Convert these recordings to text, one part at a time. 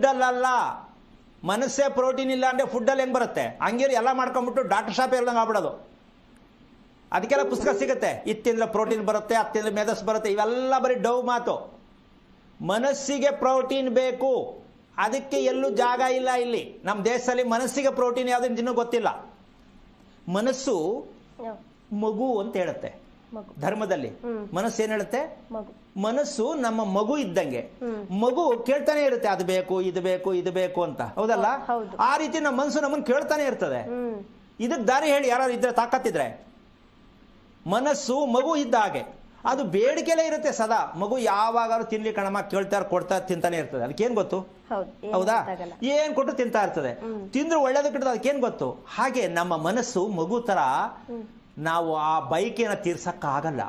ಫುಡ್ಡಲ್ಲ, ಮನಸ್ಸೇ ಪ್ರೋಟೀನ್ ಇಲ್ಲ ಅಂದರೆ ಫುಡ್ಡಲ್ಲಿ ಹೆಂಗೆ ಬರುತ್ತೆ? ಹಂಗೆ ಎಲ್ಲ ಮಾಡ್ಕೊಂಬಿಟ್ಟು ಡಾಕ್ಟರ್ ಶಾಪ್ ಹೇಳ್ದಂಗೆ ಆಗ್ಬಿಡೋದು. ಅದಕ್ಕೆಲ್ಲ ಪುಸ್ತಕ ಸಿಗುತ್ತೆ, ಇತ್ತಿಂದ್ರೆ ಪ್ರೋಟೀನ್ ಬರುತ್ತೆ, ಹತ್ತಿಂದ್ರೆ ಮೆದಸ್ ಬರುತ್ತೆ, ಇವೆಲ್ಲ ಬರೀ ಡವ್ ಮಾತು. ಮನಸ್ಸಿಗೆ ಪ್ರೋಟೀನ್ ಬೇಕು, ಅದಕ್ಕೆ ಎಲ್ಲೂ ಜಾಗ ಇಲ್ಲ ಇಲ್ಲಿ ನಮ್ಮ ದೇಶದಲ್ಲಿ. ಮನಸ್ಸಿಗೆ ಪ್ರೋಟೀನ್ ಯಾವುದನ್ನು ಇನ್ನೂ ಗೊತ್ತಿಲ್ಲ. ಮನಸ್ಸು ಮಗು ಅಂತ ಹೇಳುತ್ತೆ ಧರ್ಮದಲ್ಲಿ. ಮನಸ್ಸು ಏನ್ ಹೇಳುತ್ತೆ? ಮನಸ್ಸು ನಮ್ಮ ಮಗು ಇದ್ದಂಗೆ. ಮಗು ಕೇಳ್ತಾನೆ ಇರುತ್ತೆ, ಅದು ಬೇಕು, ಇದು ಬೇಕು, ಇದು ಬೇಕು ಅಂತ, ಹೌದಲ್ಲ? ಆ ರೀತಿ ನಮ್ಮ ಮನಸ್ಸು ನಮ್ಮನ್ನು ಕೇಳ್ತಾನೆ ಇರ್ತದೆ. ಇದಕ್ಕೆ ದಾರಿ ಹೇಳಿ ಯಾರು ಇದ್ರೆ, ತಾಕತ್ತಿದ್ರೆ. ಮನಸ್ಸು ಮಗು ಇದ್ದ ಹಾಗೆ, ಅದು ಬೇಡಿಕೆಲೇ ಇರುತ್ತೆ ಸದಾ. ಮಗು ಯಾವಾಗಾದ್ರೂ ತಿನ್ಲಿ ಕಣಮ್ಮ, ಕೇಳ್ತಾರ ಕೊಡ್ತಾ ತಿಂತಾನೆ ಇರ್ತದೆ. ಅದಕ್ಕೇನ್ ಗೊತ್ತು? ಹೌದಾ? ಏನ್ ಕೊಟ್ಟು ತಿಂತಾ ಇರ್ತದೆ. ತಿಂದ್ರೆ ಒಳ್ಳೇದು ಕೆಟ್ಟದ್ದು ಅದಕ್ಕೇನ್ ಗೊತ್ತು? ಹಾಗೆ ನಮ್ಮ ಮನಸ್ಸು ಮಗು ತರ ನಾವು ಆ ಬೈಕಿನ ತೀರ್ಸಕ್ಕಾಗಲ್ಲ.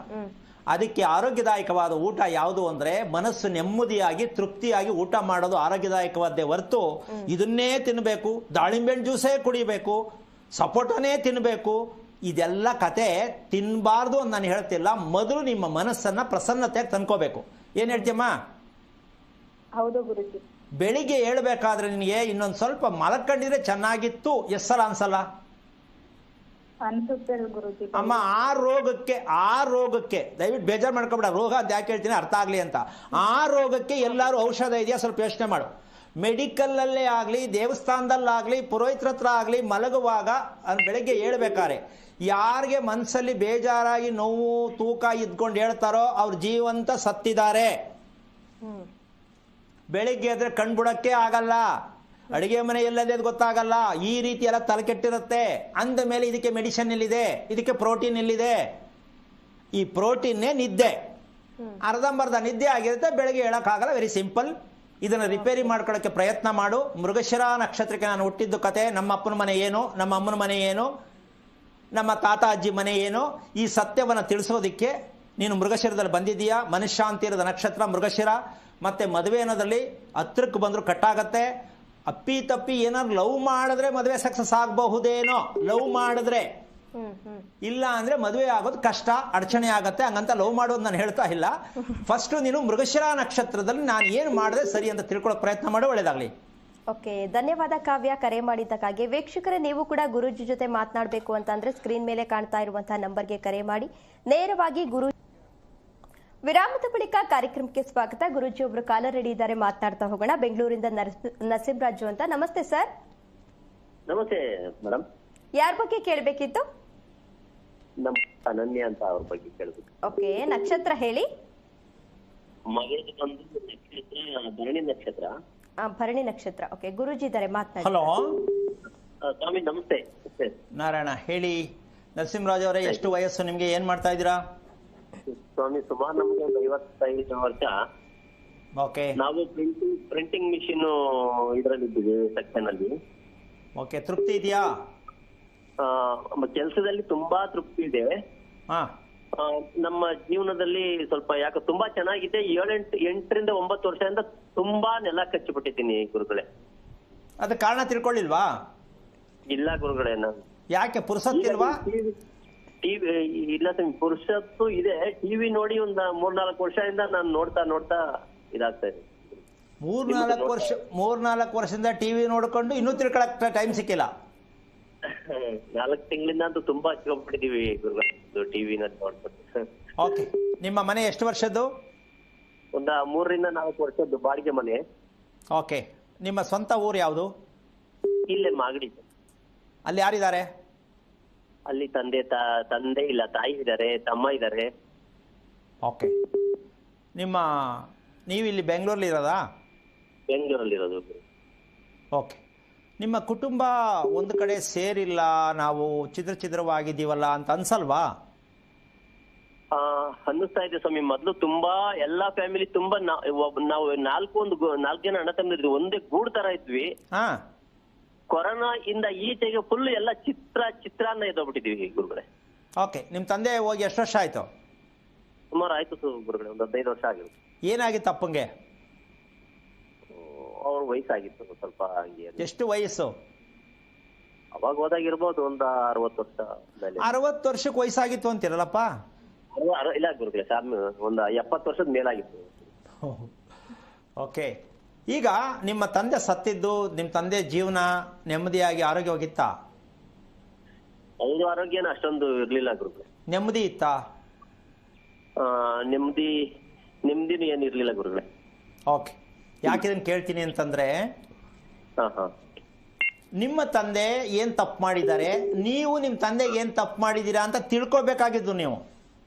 ಅದಕ್ಕೆ ಆರೋಗ್ಯದಾಯಕವಾದ ಊಟ ಯಾವುದು ಅಂದ್ರೆ, ಮನಸ್ಸು ನೆಮ್ಮದಿಯಾಗಿ ತೃಪ್ತಿಯಾಗಿ ಊಟ ಮಾಡೋದು ಆರೋಗ್ಯದಾಯಕವಾದ್ದೇ ಹೊರತು ಇದನ್ನೇ ತಿನ್ನಬೇಕು, ದಾಳಿಂಬೆಹಣ್ಣು ಜ್ಯೂಸೇ ಕುಡಿಬೇಕು, ಸಪೋಟನೇ ತಿನ್ನಬೇಕು, ಇದೆಲ್ಲ ಕತೆ ತಿನ್ನಬಾರ್ದು ಅಂತ ನಾನು ಹೇಳ್ತಿಲ್ಲ. ಮೊದಲು ನಿಮ್ಮ ಮನಸ್ಸನ್ನ ಪ್ರಸನ್ನತೆಯಾಗಿ ತಂದ್ಕೋಬೇಕು. ಏನ್ ಹೇಳ್ತೀಯಮ್ಮ? ಹೌದು ಗುರುಜಿ. ಬೆಳಿಗ್ಗೆ ಹೇಳ್ಬೇಕಾದ್ರೆ ನಿನಗೆ ಇನ್ನೊಂದು ಸ್ವಲ್ಪ ಮಲಕೊಂಡಿದ್ರೆ ಚೆನ್ನಾಗಿತ್ತು ಎಸ್ಸಲ್ಲ ಅನ್ಸಲ್ಲ? ಅನ್ಸುತ್ತೆ ಗುರುಜಿ. ಅಮ್ಮ, ಆ ರೋಗಕ್ಕೆ ದಯವಿಟ್ಟು ಬೇಜಾರು ಮಾಡ್ಕೊಬೇಡ. ರೋಗ ಅಂತ ಯಾಕೆ ಹೇಳ್ತೀನಿ, ಅರ್ಥ ಆಗ್ಲಿ ಅಂತ. ಆ ರೋಗಕ್ಕೆ ಎಲ್ಲರೂ ಔಷಧ ಇದೆಯಾ ಸ್ವಲ್ಪ ಯೋಚನೆ ಮಾಡು. ಮೆಡಿಕಲ್ಲಲ್ಲೇ ಆಗಲಿ, ದೇವಸ್ಥಾನದಲ್ಲಾಗಲಿ, ಪುರೋಹಿತರ ಹತ್ರ ಆಗಲಿ, ಮಲಗುವಾಗ ಬೆಳಗ್ಗೆ ಹೇಳ್ಬೇಕಾರೆ ಯಾರಿಗೆ ಮನಸ್ಸಲ್ಲಿ ಬೇಜಾರಾಗಿ ನೋವು ತೂಕ ಇದ್ಕೊಂಡು ಹೇಳ್ತಾರೋ ಅವ್ರ ಜೀವಂತ ಸತ್ತಿದ್ದಾರೆ. ಬೆಳಿಗ್ಗೆ ಎದ್ರೆ ಕಣ್ಬಿಡಕ್ಕೆ ಆಗಲ್ಲ, ಅಡಿಗೆ ಮನೆ ಎಲ್ಲದೇ ಗೊತ್ತಾಗಲ್ಲ, ಈ ರೀತಿ ಎಲ್ಲ ತಲೆ ಕೆಟ್ಟಿರುತ್ತೆ. ಅಂದ ಮೇಲೆ ಇದಕ್ಕೆ ಮೆಡಿಸಿನ್ ಎಲ್ಲಿದೆ? ಇದಕ್ಕೆ ಪ್ರೋಟೀನ್ ಎಲ್ಲಿದೆ? ಈ ಪ್ರೋಟೀನ್ನೇ ನಿದ್ದೆ. ಅರ್ಧಂಬರ್ಧ ನಿದ್ದೆ ಆಗಿರುತ್ತೆ, ಬೆಳಗ್ಗೆ ಹೇಳಕ್ಕಾಗಲ್ಲ. Very simple. ಇದನ್ನು ರಿಪೇರಿ ಮಾಡ್ಕೊಳ್ಳೋಕ್ಕೆ ಪ್ರಯತ್ನ ಮಾಡು. ಮೃಗಶಿರ ನಕ್ಷತ್ರಕ್ಕೆ ನಾನು ಹುಟ್ಟಿದ್ದು ಕತೆ, ನಮ್ಮ ಅಪ್ಪನ ಮನೆ ಏನು, ನಮ್ಮ ಅಮ್ಮನ ಮನೆ ಏನು, ನಮ್ಮ ತಾತ ಅಜ್ಜಿ ಮನೆ ಏನು, ಈ ಸತ್ಯವನ್ನು ತಿಳಿಸೋದಿಕ್ಕೆ ನೀನು ಮೃಗಶಿರದಲ್ಲಿ ಬಂದಿದ್ದೀಯಾ. ಮನುಷ್ಯಾಂತಿ ಇರೋದ ನಕ್ಷತ್ರ ಮೃಗಶಿರ. ಮತ್ತೆ ಮದುವೆ ಅನ್ನೋದ್ರಲ್ಲಿ ಹತ್ರಕ್ಕೆ ಬಂದರೂ ಕಟ್ಟಾಗತ್ತೆ. ಅಪ್ಪಿ ತಪ್ಪಿ ಏನಾದ್ರು ಲವ್ ಮಾಡಿದ್ರೆ ಮದುವೆ ಸಕ್ಸಸ್ ಆಗಬಹುದೇನೋ, ಲವ್ ಮಾಡಿದ್ರೆ. ಇಲ್ಲ ಅಂದ್ರೆ ಮದುವೆ ಆಗೋದು ಕಷ್ಟ, ಅಡಚಣೆ ಆಗತ್ತೆ. ಹಂಗಂತ ಲವ್ ಮಾಡೋದು ನಾನು ಹೇಳ್ತಾ ಇಲ್ಲ. ಫಸ್ಟ್ ನೀನು ಮೃಗಶಿರ ನಕ್ಷತ್ರದಲ್ಲಿ ನಾನು ಏನು ಮಾಡಿದ್ರೆ ಸರಿ ಅಂತ ತಿಳ್ಕೊಳ್ಳೋಕೆ ಪ್ರಯತ್ನ ಮಾಡಿ. ಒಳ್ಳೇದಾಗ್ಲಿ. ಓಕೆ, ಧನ್ಯವಾದ ಕಾವ್ಯ, ಕರೆ ಮಾಡಿದ್ದಕ್ಕಾಗಿ. ವೀಕ್ಷಕರೇ, ನೀವು ಕೂಡ ಗುರೂಜಿ ಜೊತೆ ಮಾತನಾಡಬೇಕು ಅಂತಂದ್ರೆ ಸ್ಕ್ರೀನ್ ಮೇಲೆ ಕಾಣ್ತಾ ಇರುವಂತಹ ನಂಬರ್ಗೆ ಕರೆ ಮಾಡಿ ನೇರವಾಗಿ ಗುರು. ವಿರಾಮದ ಬಳಿಕ ಕಾರ್ಯಕ್ರಮಕ್ಕೆ ಸ್ವಾಗತ. ಗುರೂಜಿ ಒಬ್ರು ಕಾಲರ್ ರೆಡಿ ಇದ್ದಾರೆ, ಮಾತನಾಡ್ತಾ ಹೋಗೋಣ. ಬೆಂಗಳೂರಿಂದ ನರಸಿಂಹರಾಜು ಅಂತ. ನಮಸ್ತೆ ಸರ್. ನಮಸ್ತೆ ಮೇಡಮ್. ಯಾರ ಬಗ್ಗೆ ಕೇಳಬೇಕಿತ್ತು? ಅನನ್ಯ ಅಂತ ಅವ್ರ ಬಗ್ಗೆ ಕೇಳಬೇಕು. ಓಕೆ, ನಕ್ಷತ್ರ ಹೇಳಿ. ಮಗಳು ಬಂದು ನಕ್ಷತ್ರ ಭರಣಿ ನಕ್ಷತ್ರ. ಭರಣಿ ನಕ್ಷತ್ರ. ಓಕೆ, ಗುರೂಜಿ ಇದ್ದಾರೆ, ಮಾತನಾಡಿ. ಹಲೋ ಸ್ವಾಮಿ, ನಮಸ್ತೆ. ನಾರಾಯಣ ಹೇಳಿ. ನರಸಿಂಹರಾಜ್ ಅವರೇ, ಎಷ್ಟು ವಯಸ್ಸು ನಿಮ್ಗೆ? ಏನ್ ಮಾಡ್ತಾ ಇದ್ದೀರಾ? ಸ್ವಾಮಿ, ಸುಮಾರು ನಮ್ಗೆ ಒಂದು 55 ವರ್ಷ. ಓಕೆ. ನಾವು ಪ್ರಿಂಟಿಂಗ್ ಮಿಷಿನ್ ಇದ್ರಲ್ಲಿ ಇದ್ದೀವಿ, ಸೆಕ್ಷನ್ ಅಲ್ಲಿ. ಓಕೆ, ತೃಪ್ತಿ ಇದೆಯಾ? ಕೆಲಸದಲ್ಲಿ ತುಂಬಾ ತೃಪ್ತಿ ಇದೆ. ನಮ್ಮ ಜೀವನದಲ್ಲಿ ಸ್ವಲ್ಪ ಯಾಕೆ ತುಂಬಾ ಚೆನ್ನಾಗಿದೆ. 8ರಿಂದ 9 ವರ್ಷದಿಂದ ತುಂಬಾ ನೆಲ ಕಚ್ಚಿಬಿಟ್ಟಿದ್ದೀನಿ ಗುರುಗಳೇ. ಅದ ಕಾರಣ ತಿಳ್ಕೊಳ್ಳಿಲ್ವಾ? ಇಲ್ಲ ಗುರುಗಳೇ. ನಾನು ಯಾಕೆ ಪುರುಸತ್ತಿಲ್ವಾ? ಟಿವಿ ಇಲ್ಲ ಸ್ವಾಮಿ, ಪುರುಷತ್ತು ಇದೆ. ಟಿವಿ ನೋಡಿ ಒಂದ್ 3-4 ವರ್ಷದಿಂದ ನಾನು ನೋಡ್ತಾ ಇದಾಗ್ತಾ ಇದೆ. 3-4 ವರ್ಷದಿಂದ ಟಿವಿ ನೋಡ್ಕೊಂಡು ಇನ್ನೂ ತಿಳ್ಕೊಳಕ್ ಟೈಮ್ ಸಿಕ್ಕಿಲ್ಲ. 4 ತಿಂಗಳಿಂದ ಅಂತೂ ತುಂಬಾ ಹಚ್ಕೊಂಡ್ಬಿಟ್ಟಿದೀವಿ ಗುರುಗಳು ಟಿವಿನ ನೋಡ್ಬಿಟ್ಟು. ಓಕೆ, ನಿಮ್ಮ ಮನೆ ಎಷ್ಟು ವರ್ಷದ್ದು? ಒಂದ 3ರಿಂದ 4 ವರ್ಷದ್ದು ಬಾಡಿಗೆ ಮನೆ. ಓಕೆ, ನಿಮ್ಮ ಸ್ವಂತ ಊರು ಯಾವುದು? ಇಲ್ಲೇ ಮಾಗಡಿ. ಅಲ್ಲಿ ಯಾರಿದ್ದಾರೆ? ಅಲ್ಲಿ ತಂದೆ ಇಲ್ಲ, ತಾಯಿ ಇದ್ದಾರೆ, ತಮ್ಮ ಇದ್ದಾರೆ. ಓಕೆ, ನೀವು ಇಲ್ಲಿ ಬೆಂಗಳೂರಲ್ಲಿ ಇರೋದಾ? ಬೆಂಗಳೂರಲ್ಲಿ ಇರೋದು. ಓಕೆ, ನಿಮ್ಮ ಕುಟುಂಬ ಒಂದು ಕಡೆ ಸೇರಿಲ್ಲ, ನಾವು ಛಿದ್ರವಾಗಿದ್ದೀವಲ್ಲ ಅಂತ ಅನ್ಸಲ್ವಾ? ಅನ್ನಿಸ್ತಾ ಇದೆ ಸ್ವಾಮಿ. ಮೊದ್ಲು ತುಂಬಾ ಎಲ್ಲಾ ಫ್ಯಾಮಿಲಿ ತುಂಬಾ ನಾವು 4 ಜನ ಅಣ್ಣ ತಮ್ಮಂದಿರು ಒಂದೇ ಗೂಡ್ ತರ ಇದ್ವಿ. ಕೊರೋನಾ ಇಂದ ಈಚೆಗೆ ಫುಲ್ ಎಲ್ಲ ಚಿತ್ರಾನ್ನ ಎದ್ದೋಗ್ಬಿಟ್ಟಿದೀವಿ ಗುರುಗಳೇ. ಓಕೆ, ನಿಮ್ ತಂದೆ ಹೋಗಿ ಎಷ್ಟು ವರ್ಷ ಆಯ್ತು? ಸುಮಾರು ಆಯ್ತು ಗುರುಗಳೇ, ಒಂದು 15 ವರ್ಷ ಆಗಿರುತ್ತೆ. ಏನಾಗಿತ್ತು ಅಪ್ಪಂಗೆ? ಅವ್ರ ವಯಸ್ಸಾಗಿತ್ತು ಸ್ವಲ್ಪ ಹಂಗೆ. ಎಷ್ಟು ವಯಸ್ಸು? ಅವಾಗ ಹೋದಾಗಿರ್ಬೋದು ಒಂದು 60 ವರ್ಷ. 60 ವರ್ಷಕ್ಕೆ ವಯಸ್ಸಾಗಿತ್ತು ಅಂತೀರಲ್ಲಪ್ಪ? ಇಲ್ಲ ಗುರುಗಳೇ, ಒಂದು 70 ವರ್ಷದ ಮೇಲಾಗಿತ್ತು. ಓಕೆ, ಈಗ ನಿಮ್ಮ ತಂದೆ ಸತ್ತಿದ್ದು, ನಿಮ್ಮ ತಂದೆ ಜೀವನ ನೆಮ್ಮದಿಯಾಗಿ ಆರೋಗ್ಯವಾಗಿತ್ತಾ? ಅವ್ರ ಆರೋಗ್ಯನ ಅಷ್ಟೊಂದು ಇರ್ಲಿಲ್ಲ ಗುರುಗಳೇ. ನೆಮ್ಮದಿ ಇತ್ತಾ? ನೆಮ್ಮದಿನೂ ಏನು ಇರ್ಲಿಲ್ಲ ಗುರುಗಳೇ. ಓಕೆ, ಯಾಕೆ ಇದನ್ನು ಕೇಳ್ತೀನಿ ಅಂತಂದ್ರೆ, ನಿಮ್ಮ ತಂದೆ ಏನ್ ತಪ್ಪು ಮಾಡಿದ್ದಾರೆ, ನೀವು ನಿಮ್ಮ ತಂದೆಗೆ ಏನ್ ತಪ್ಪು ಮಾಡಿದ್ದೀರಾ ಅಂತ ತಿಳ್ಕೊಬೇಕಾಗಿದ್ದು ನೀವು.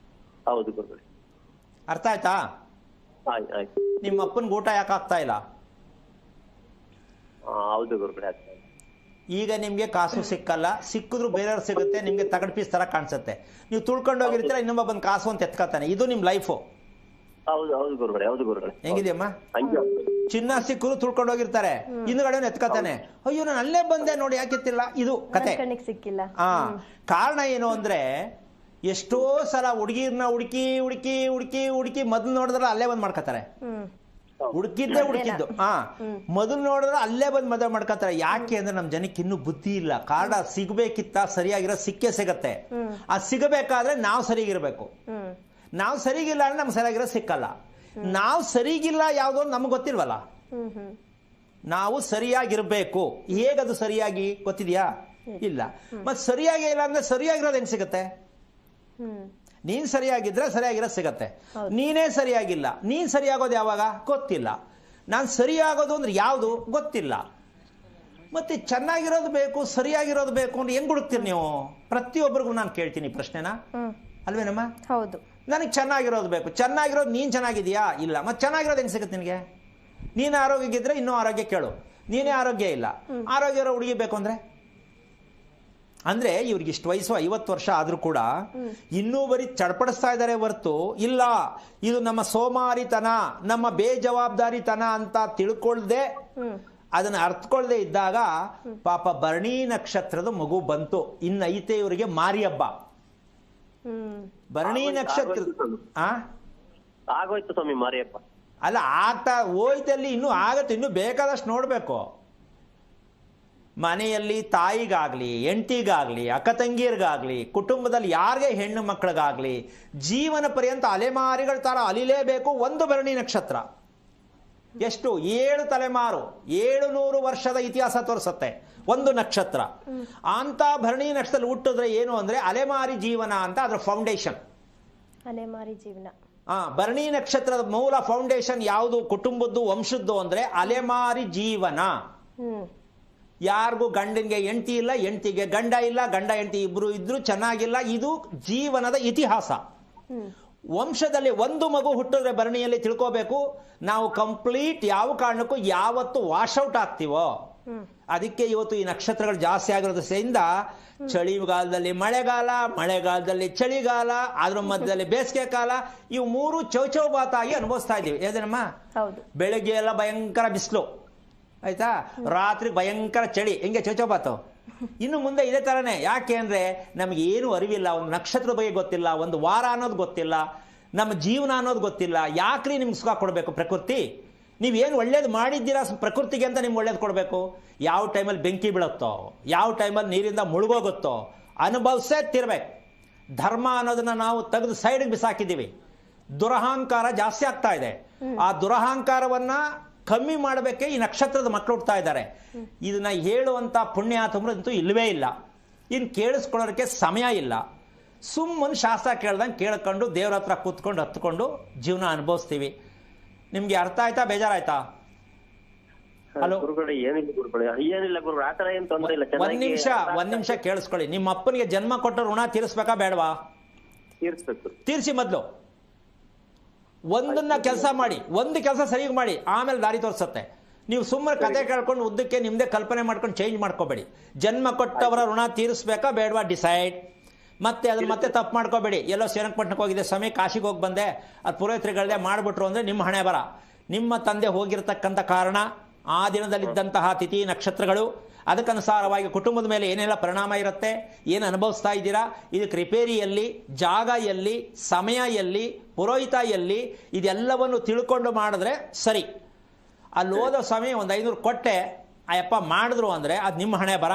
ಹೌದು ಗುರುಗಳೇ. ಅರ್ಥ ಆಯ್ತಾ? ಆಯ್ತು. ನಿಮ್ಮ ಅಪ್ಪನಿಗೆ ಊಟ ಯಾಕೆ ಆಗ್ತಾ ಇಲ್ಲ? ಹೌದು ಗುರುಗಳೇ. ಈಗ ನಿಮ್ಗೆ ಕಾಸು ಸಿಕ್ಕಲ್ಲ, ಸಿಕ್ಕಿದ್ರು ಬೇರೆಯವ್ರು ಸಿಗುತ್ತೆ, ನಿಮ್ಗೆ ತಗಡ್ ಪೀಸ್ ತರ ಕಾಣಿಸುತ್ತೆ. ನೀವು ತುಳ್ಕೊಂಡು ಹೋಗಿರ್ತೀರ, ಇನ್ನೊಬ್ಬ ಬಂದು ಕಾಸು ಅಂತ ಎತ್ಕೊತಾನೆ. ಇದು ನಿಮ್ ಲೈಫು. ಹೌದು ಗುರುಗಳೇ. ಹೌದು ಗುರುಗಳೇ. ಹೆಂಗಿದೆಯಮ್ಮ? ಚಿನ್ನ ಸಿಕ್ಕರು ತುಳ್ಕೊಂಡು ಹೋಗಿರ್ತಾರೆ, ಹಿಂದ್ಗಡೆ ಎತ್ಕೊತಾನೆ, ಅಯ್ಯೋ ನಾನು ಅಲ್ಲೇ ಬಂದೆ ನೋಡಿ ಯಾಕೆತ್ತಿಲ್ಲ, ಇದು ಕತೆ. ಸಿಕ್ಕಿಲ್ಲ. ಕಾರಣ ಏನು ಅಂದ್ರೆ, ಎಷ್ಟೋ ಸಲ ಹುಡುಗಿರ್ನ ಹುಡುಕಿ ಹುಡುಕಿ ಹುಡುಕಿ ಹುಡುಕಿ ಮೊದಲು ನೋಡಿದ್ರೆ ಅಲ್ಲೇ ಬಂದ್ ಮಾಡ್ಕೊತಾರೆ. ಹುಡುಕಿದ್ದು ಮೊದಲು ನೋಡಿದ್ರೆ ಅಲ್ಲೇ ಬಂದು ಮದುವೆ ಮಾಡ್ಕೊತಾರೆ. ಯಾಕೆ ಅಂದ್ರೆ ನಮ್ ಜನಕ್ಕೆ ಇನ್ನೂ ಬುದ್ಧಿ ಇಲ್ಲ. ಕಾರಣ ಸಿಗ್ಬೇಕಿತ್ತ ಸರಿಯಾಗಿರೋ ಸಿಕ್ಕೇ ಸಿಗತ್ತೆ. ಆ ಸಿಗಬೇಕಾದ್ರೆ ನಾವು ಸರಿಗಿರ್ಬೇಕು. ನಾವು ಸರಿಗಿಲ್ಲ ಅಂದ್ರೆ ನಮ್ಗೆ ಸರಿಯಾಗಿರೋ ಸಿಕ್ಕಲ್ಲ. ನಾವು ಸರಿಗಿಲ್ಲ ಯಾವ್ದೋ ನಮ್ಗೆ ಗೊತ್ತಿಲ್ವಲ್ಲ. ನಾವು ಸರಿಯಾಗಿರ್ಬೇಕು. ಹೇಗದು ಸರಿಯಾಗಿ ಗೊತ್ತಿದ್ಯಾ? ಇಲ್ಲ. ಮತ್ ಸರಿಯಾಗಿ ಇಲ್ಲ ಅಂದ್ರೆ ಸರಿಯಾಗಿರೋದು ಹೆಂಗ್ ಸಿಗತ್ತೆ? ನೀನ್ ಸರಿಯಾಗಿದ್ರೆ ಸರಿಯಾಗಿರೋದು ಸಿಗತ್ತೆ. ನೀನೇ ಸರಿಯಾಗಿಲ್ಲ, ನೀನ್ ಸರಿಯಾಗೋದು ಯಾವಾಗ ಗೊತ್ತಿಲ್ಲ. ನಾನು ಸರಿಯಾಗೋದು ಅಂದ್ರೆ ಯಾವುದು ಗೊತ್ತಿಲ್ಲ. ಮತ್ತೆ ಚೆನ್ನಾಗಿರೋದು ಬೇಕು, ಸರಿಯಾಗಿರೋದು ಬೇಕು ಅಂದ್ರೆ ಹೆಂಗ್ ಹುಡುಕ್ತೀರಿ ನೀವು? ಪ್ರತಿಯೊಬ್ಬರಿಗೂ ನಾನು ಕೇಳ್ತೀನಿ ಪ್ರಶ್ನೆನ, ಅಲ್ವೇನಮ್ಮ? ಹೌದು. ನನಗೆ ಚೆನ್ನಾಗಿರೋದು ಬೇಕು. ಚೆನ್ನಾಗಿರೋದು ನೀನ್ ಚೆನ್ನಾಗಿದೆಯಾ? ಇಲ್ಲ. ಮತ್ತೆ ಚೆನ್ನಾಗಿರೋದು ಹೆಂಗ್ ಸಿಗುತ್ತೆ ನಿನಗೆ? ನೀನು ಆರೋಗ್ಯಗಿದ್ರೆ ಇನ್ನೂ ಆರೋಗ್ಯ ಕೇಳು. ನೀನೇ ಆರೋಗ್ಯ ಇಲ್ಲ, ಆರೋಗ್ಯ ಇರೋ ಹುಡುಗಿ ಬೇಕು ಅಂದ್ರೆ ಇವ್ರಿಗೆ ಇಷ್ಟು ವಯಸ್ಸು 50 ವರ್ಷ ಆದ್ರೂ ಕೂಡ ಇನ್ನೂ ಬರೀ ಚಡ್ಪಡಿಸ್ತಾ ಇದ್ದಾರೆ ಹೊರತು, ಇಲ್ಲ ಇದು ನಮ್ಮ ಸೋಮಾರಿತನ, ನಮ್ಮ ಬೇಜವಾಬ್ದಾರಿತನ ಅಂತ ತಿಳ್ಕೊಳ್ದೆ, ಅದನ್ನ ಅರ್ಥಕೊಳ್ದೆ ಇದ್ದಾಗ ಪಾಪ ಭರಣಿ ನಕ್ಷತ್ರದ ಮಗು ಬಂತು. ಇನ್ನು ಐತೆ ಇವರಿಗೆ ಮಾರಿ ಹಬ್ಬ. ಭರಣಿ ನಕ್ಷತ್ರ ಆಗೋಯ್ತು ಸ್ವಾಮಿ ಮಾರಿ ಹಬ್ಬ. ಅಲ್ಲ, ಆಗ್ತಾ ಹೋಯ್ತಲ್ಲಿ ಇನ್ನೂ ಆಗತ್ತೆ, ಇನ್ನೂ ಬೇಕಾದಷ್ಟು ನೋಡ್ಬೇಕು. ಮನೆಯಲ್ಲಿ ತಾಯಿಗಾಗ್ಲಿ, ಹೆಂಡತಿಗಾಗ್ಲಿ, ಅಕ್ಕ ತಂಗಿಯರಿಗಾಗ್ಲಿ, ಕುಟುಂಬದಲ್ಲಿ ಯಾರಿಗೆ ಹೆಣ್ಣು ಮಕ್ಕಳಿಗಾಗ್ಲಿ ಜೀವನ ಪರ್ಯಂತ ಅಲೆಮಾರಿಗಳ ತರ ಅಲಿಲೇಬೇಕು ಒಂದು ಭರಣಿ ನಕ್ಷತ್ರ. ಎಷ್ಟು? 7 ತಲೆಮಾರು, 700 ವರ್ಷದ ಇತಿಹಾಸ ತೋರಿಸುತ್ತೆ ಒಂದು ನಕ್ಷತ್ರ. ಅಂತ ಭರಣಿ ನಕ್ಷತ್ರ ಹುಟ್ಟಿದ್ರೆ ಏನು ಅಂದ್ರೆ ಅಲೆಮಾರಿ ಜೀವನ ಅಂತ ಅದ್ರ ಫೌಂಡೇಶನ್. ಅಲೆಮಾರಿ ಜೀವನ. ಭರಣಿ ನಕ್ಷತ್ರದ ಮೂಲ ಫೌಂಡೇಶನ್ ಯಾವುದು? ಕುಟುಂಬದ್ದು, ವಂಶದ್ದು ಅಂದ್ರೆ ಅಲೆಮಾರಿ ಜೀವನ. ಯಾರಿಗೂ ಗಂಡನಿಗೆ ಹೆಂಡತಿ ಇಲ್ಲ, ಹೆಂಡತಿಗೆ ಗಂಡ ಇಲ್ಲ, ಗಂಡ ಹೆಂಡತಿ ಇಬ್ರು ಇದ್ರು ಚೆನ್ನಾಗಿಲ್ಲ. ಇದು ಜೀವನದ ಇತಿಹಾಸ. ವಂಶದಲ್ಲಿ ಒಂದು ಮಗು ಹುಟ್ಟಿದ್ರೆ ಭರಣಿಯಲ್ಲಿ ತಿಳ್ಕೋಬೇಕು ನಾವು ಕಂಪ್ಲೀಟ್ ಯಾವ ಕಾರಣಕ್ಕೂ ಯಾವತ್ತು ವಾಶ್ಔಟ್ ಆಗ್ತೀವೋ. ಅದಕ್ಕೆ ಇವತ್ತು ಈ ನಕ್ಷತ್ರಗಳು ಜಾಸ್ತಿ ಆಗಿರೋದ್ರಿಂದ ಚಳಿಗಾಲದಲ್ಲಿ ಮಳೆಗಾಲ, ಮಳೆಗಾಲದಲ್ಲಿ ಚಳಿಗಾಲ, ಅದ್ರ ಮಧ್ಯದಲ್ಲಿ ಬೇಸಿಗೆ ಕಾಲ, ಇವು 3 ಚೌಚೌಬಾತಾಗಿ ಅನುಭವಿಸ್ತಾ ಇದೀವಿ. ಏನೇನಮ್ಮ? ಬೆಳಗ್ಗೆ ಎಲ್ಲ ಭಯಂಕರ ಬಿಸಿಲು, ಆಯ್ತಾ? ರಾತ್ರಿ ಭಯಂಕರ ಚಳಿ, ಹೆಂಗೆ ಚೌಚೌಬಾತು. ಇನ್ನು ಮುಂದೆ ಇದೇ ತರನೇ. ಯಾಕೆ ಅಂದ್ರೆ ನಮ್ಗೆ ಏನು ಅರಿವಿಲ್ಲ, ಒಂದು ನಕ್ಷತ್ರದ ಬಗ್ಗೆ ಗೊತ್ತಿಲ್ಲ, ಒಂದು ವಾರ ಅನ್ನೋದು ಗೊತ್ತಿಲ್ಲ, ನಮ್ಮ ಜೀವನ ಅನ್ನೋದು ಗೊತ್ತಿಲ್ಲ. ಯಾಕ್ರಿ ನಿಮ್ಗೆ ಸುಖ ಕೊಡಬೇಕು ಪ್ರಕೃತಿ? ನೀವೇನು ಒಳ್ಳೇದು ಮಾಡಿದ್ದೀರಾ ಪ್ರಕೃತಿಗೆ ಅಂತ ನಿಮ್ಗೆ ಒಳ್ಳೇದು ಕೊಡಬೇಕು? ಯಾವ ಟೈಮಲ್ಲಿ ಬೆಂಕಿ ಬೀಳುತ್ತೋ, ಯಾವ ಟೈಮಲ್ಲಿ ನೀರಿಂದ ಮುಳುಗೋಗುತ್ತೋ ಅನುಭವಿಸೇ ತಿರ್ಬೇಕು. ಧರ್ಮ ಅನ್ನೋದನ್ನ ನಾವು ತೆಗೆದು ಸೈಡ್ಗೆ ಬಿಸಾಕಿದ್ದೀವಿ. ದುರಹಂಕಾರ ಜಾಸ್ತಿ ಆಗ್ತಾ ಇದೆ. ಆ ದುರಹಂಕಾರವನ್ನ ಕಮ್ಮಿ ಮಾಡಬೇಕೆ ಈ ನಕ್ಷತ್ರದ ಮಕ್ಕಳು ಹುಡ್ತಾ ಇದ್ದಾರೆ. ಇದನ್ನ ಹೇಳುವಂತ ಪುಣ್ಯಾತ್ಮರಂತೂ ಇಲ್ಲವೇ ಇಲ್ಲ. ಇನ್ನು ಕೇಳಿಸ್ಕೊಳ್ಳೋದಕ್ಕೆ ಸಮಯ ಇಲ್ಲ. ಸುಮ್ಮನೆ ಶಾಸ್ತ್ರ ಕೇಳ್ದಂಗೆ ಕೇಳ್ಕೊಂಡು ದೇವ್ರ ಹತ್ರ ಕೂತ್ಕೊಂಡು ಹತ್ಕೊಂಡು ಜೀವನ ಅನುಭವಿಸ್ತೀವಿ. ನಿಮ್ಗೆ ಅರ್ಥ ಆಯ್ತಾ? ಬೇಜಾರಾಯ್ತಾ? ಹಲೋ, ಏನಿಲ್ಲ ಗುರು, ಆತರ ಏನ್ ತೊಂದರೆ ಇಲ್ಲ. ಒಂದ್ ನಿಮಿಷ ಕೇಳಿಸ್ಕೊಳ್ಳಿ. ನಿಮ್ಮ ಅಪ್ಪನಿಗೆ ಜನ್ಮ ಕೊಟ್ಟ ಋಣ ತೀರಿಸ್ಬೇಕಾ ಬೇಡವಾ? ತೀರಿಸಿ. ಮೊದಲು ಒಂದನ್ನ ಕೆಲಸ ಮಾಡಿ, ಒಂದು ಕೆಲಸ ಸರಿಯಾಗಿ ಮಾಡಿ, ಆಮೇಲೆ ದಾರಿ ತೋರಿಸುತ್ತೆ. ನೀವು ಸುಮ್ಮನೆ ಕತೆ ಕೇಳ್ಕೊಂಡು ಉದ್ದಕ್ಕೆ ನಿಮ್ದೇ ಕಲ್ಪನೆ ಮಾಡ್ಕೊಂಡು ಚೇಂಜ್ ಮಾಡ್ಕೋಬೇಡಿ. ಜನ್ಮ ಕೊಟ್ಟವರ ಋಣ ತೀರಿಸ್ಬೇಕಾ ಬೇಡವಾ ಡಿಸೈಡ್. ಮತ್ತೆ ಅದ್ರ ಮತ್ತೆ ತಪ್ಪು ಮಾಡ್ಕೋಬೇಡಿ. ಎಲ್ಲೋ ಶ್ರೀರಂಗಪಟ್ಟಣಕ್ಕೆ ಹೋಗಿದೆ ಸ್ವಾಮಿ, ಕಾಶಿಗೆ ಹೋಗಿ ಬಂದೆ, ಅದು ಪುರೋಹಿತರುಗಳದೇ ಮಾಡಿಬಿಟ್ರು ಅಂದ್ರೆ ನಿಮ್ಮ ಹಣೆ ಬರ. ನಿಮ್ಮ ತಂದೆ ಹೋಗಿರ್ತಕ್ಕಂಥ ಕಾರಣ, ಆ ದಿನದಲ್ಲಿದ್ದಂತಹ ತಿಥಿ ನಕ್ಷತ್ರಗಳು, ಅದಕ್ಕನುಸಾರವಾಗಿ ಕುಟುಂಬದ ಮೇಲೆ ಏನೆಲ್ಲ ಪರಿಣಾಮ ಇರುತ್ತೆ, ಏನು ಅನುಭವಿಸ್ತಾ ಇದ್ದೀರಾ, ಇದಕ್ಕೆ ರಿಪೇರಿಯಲ್ಲಿ, ಜಾಗ ಎಲ್ಲಿ, ಸಮಯ ಎಲ್ಲಿ, ಪುರೋಹಿತ ಎಲ್ಲಿ, ಇದೆಲ್ಲವನ್ನು ತಿಳ್ಕೊಂಡು ಮಾಡಿದ್ರೆ ಸರಿ. ಅಲ್ಲಿ ಹೋದ ಸಮಯ ಒಂದು 500 ಕೊಟ್ಟೆ ಅಯ್ಯಪ್ಪ ಮಾಡಿದ್ರು ಅಂದರೆ ಅದು ನಿಮ್ಮ ಹಣೆ ಬರ.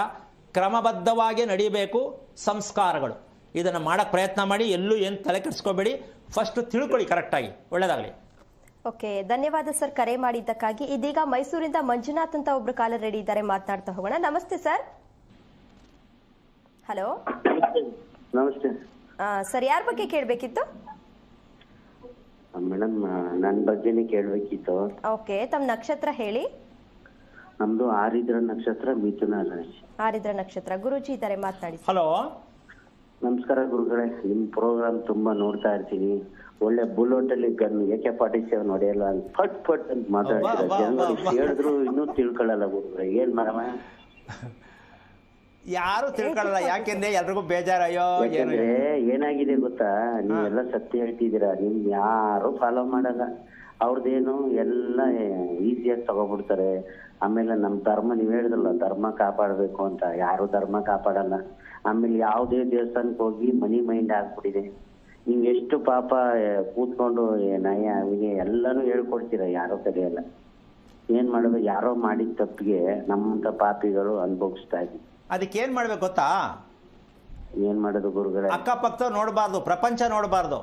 ಕ್ರಮಬದ್ಧವಾಗಿ ನಡೀಬೇಕು ಸಂಸ್ಕಾರಗಳು. ಇದನ್ನು ಮಾಡೋಕ್ಕೆ ಪ್ರಯತ್ನ ಮಾಡಿ. ಎಲ್ಲೂ ಏನು ತಲೆ ಕೆಡಿಸ್ಕೋಬೇಡಿ. ಫಸ್ಟ್ ತಿಳ್ಕೊಳ್ಳಿ ಕರೆಕ್ಟಾಗಿ. ಒಳ್ಳೆಯದಾಗಲಿ. ಓಕೆ, ಧನ್ಯವಾದ ಸರ್ ಕರೆ ಮಾಡಿದ್ದಕ್ಕಾಗಿ. ಇದೀಗ ಮೈಸೂರಿಂದ ಮಂಜುನಾಥ್ ಅಂತ ಒಬ್ರು ಕಾಲರ್ ರೆಡಿ ಇದ್ದಾರೆ, ಮಾತನಾಡ್ತಾ ಹೋಗೋಣ. ನಮಸ್ತೆ ಸರ್. ಹಲೋ, ನಮಸ್ತೆ ಸರ್, ಯಾರ ಬಗ್ಗೆ ಕೇಳಬೇಕಿತ್ತು? ಮೇಡಮ್, ನನ್ನ ಬಗ್ಗೆನೇ ಕೇಳಬೇಕಿತ್ತು. ಓಕೆ, ತಮ್ಮ ನಕ್ಷತ್ರ ಹೇಳಿ. ನಮ್ದು ಆರಿದ್ರ ನಕ್ಷತ್ರ, ಮಿಥುನ ರಾಶಿ. ಆರಿದ್ರ ನಕ್ಷತ್ರ. ಗುರೂಜಿ ಇದ್ದಾರೆ, ಮಾತನಾಡಿ. ಹಲೋ, ನಮಸ್ಕಾರ ಗುರುಗಳೇ. ನಿಮ್ ಪ್ರೋಗ್ರಾಮ್ ತುಂಬಾ ನೋಡ್ತಾ ಇರ್ತೀನಿ. ಒಳ್ಳೆ ಬುಲೆಟ್ ಅಲ್ಲಿ ಗನ್ AK-47 ಹೊಡೆಯಲ್ಲ ಅಂತ ಫಟ್ ಫಟ್ ಅಂತ ಮಾತಾಡ್ತಾರೆ. ಜನಗಳು ಹೇಳಿದ್ರು ಇನ್ನೂ ತಿಳ್ಕೊಳ್ಳಲ್ಲ ಗುರುಗಳೇ, ಏನ್ ಮಾಡಮ್ಮ? ಯಾರು ತಿಳ್ಕೊಳ್ಳಲ್ಲ, ಯಾಕೆಂದ್ರೆ ಎಲ್ರಿಗೂ ಬೇಜಾರಯ್ಯೋ. ಯಾಕಂದ್ರೆ ಏನಾಗಿದೆ ಗೊತ್ತಾ, ನೀವೆಲ್ಲ ಸತ್ಯ ಹೇಳ್ತಿದ್ದೀರಾ, ನಿಮ್ ಯಾರು ಫಾಲೋ ಮಾಡಲ್ಲ. ಅವ್ರದ್ದೇನು ಎಲ್ಲ ಈಸಿಯಾಗಿ ತಗೋಬಿಡ್ತಾರೆ. ಆಮೇಲೆ ನಮ್ ಧರ್ಮ, ನೀವ್ ಹೇಳಿದ್ರಲ್ಲ ಧರ್ಮ ಕಾಪಾಡ್ಬೇಕು ಅಂತ, ಯಾರು ಧರ್ಮ ಕಾಪಾಡಲ್ಲ. ಆಮೇಲೆ ಯಾವುದೇ ದೇವಸ್ಥಾನಕ್ಕೆ ಹೋಗಿ ಮನಿ ಮೈಂಡ್ ಆಗ್ಬಿಟ್ಟಿದೆ. ನೀವ್ ಎಷ್ಟು ಪಾಪ ಕೂತ್ಕೊಂಡು ನಯ ಅವಿಗೆ ಎಲ್ಲಾನು ಹೇಳ್ಕೊಡ್ತೀರ, ಯಾರೋ ಕಲಿಯಲ್ಲ. ಏನ್ ಮಾಡೋದು, ಯಾರೋ ಮಾಡಿದ ತಪ್ಪಿಗೆ ನಮ್ಮಂತ ಪಾಪಿಗಳು ಅನುಭವಿಸ್ತಾ ಇದ್ವಿ. ಅದಕ್ಕೆ ಏನ್ ಮಾಡ್ಬೇಕು ಗೊತ್ತಾ? ಏನ್ ಮಾಡೋದು ಗುರುಗಳೇ? ಅಕ್ಕಪಕ್ಕ ನೋಡಬಾರ್ದು, ಪ್ರಪಂಚ ನೋಡಬಾರ್ದು.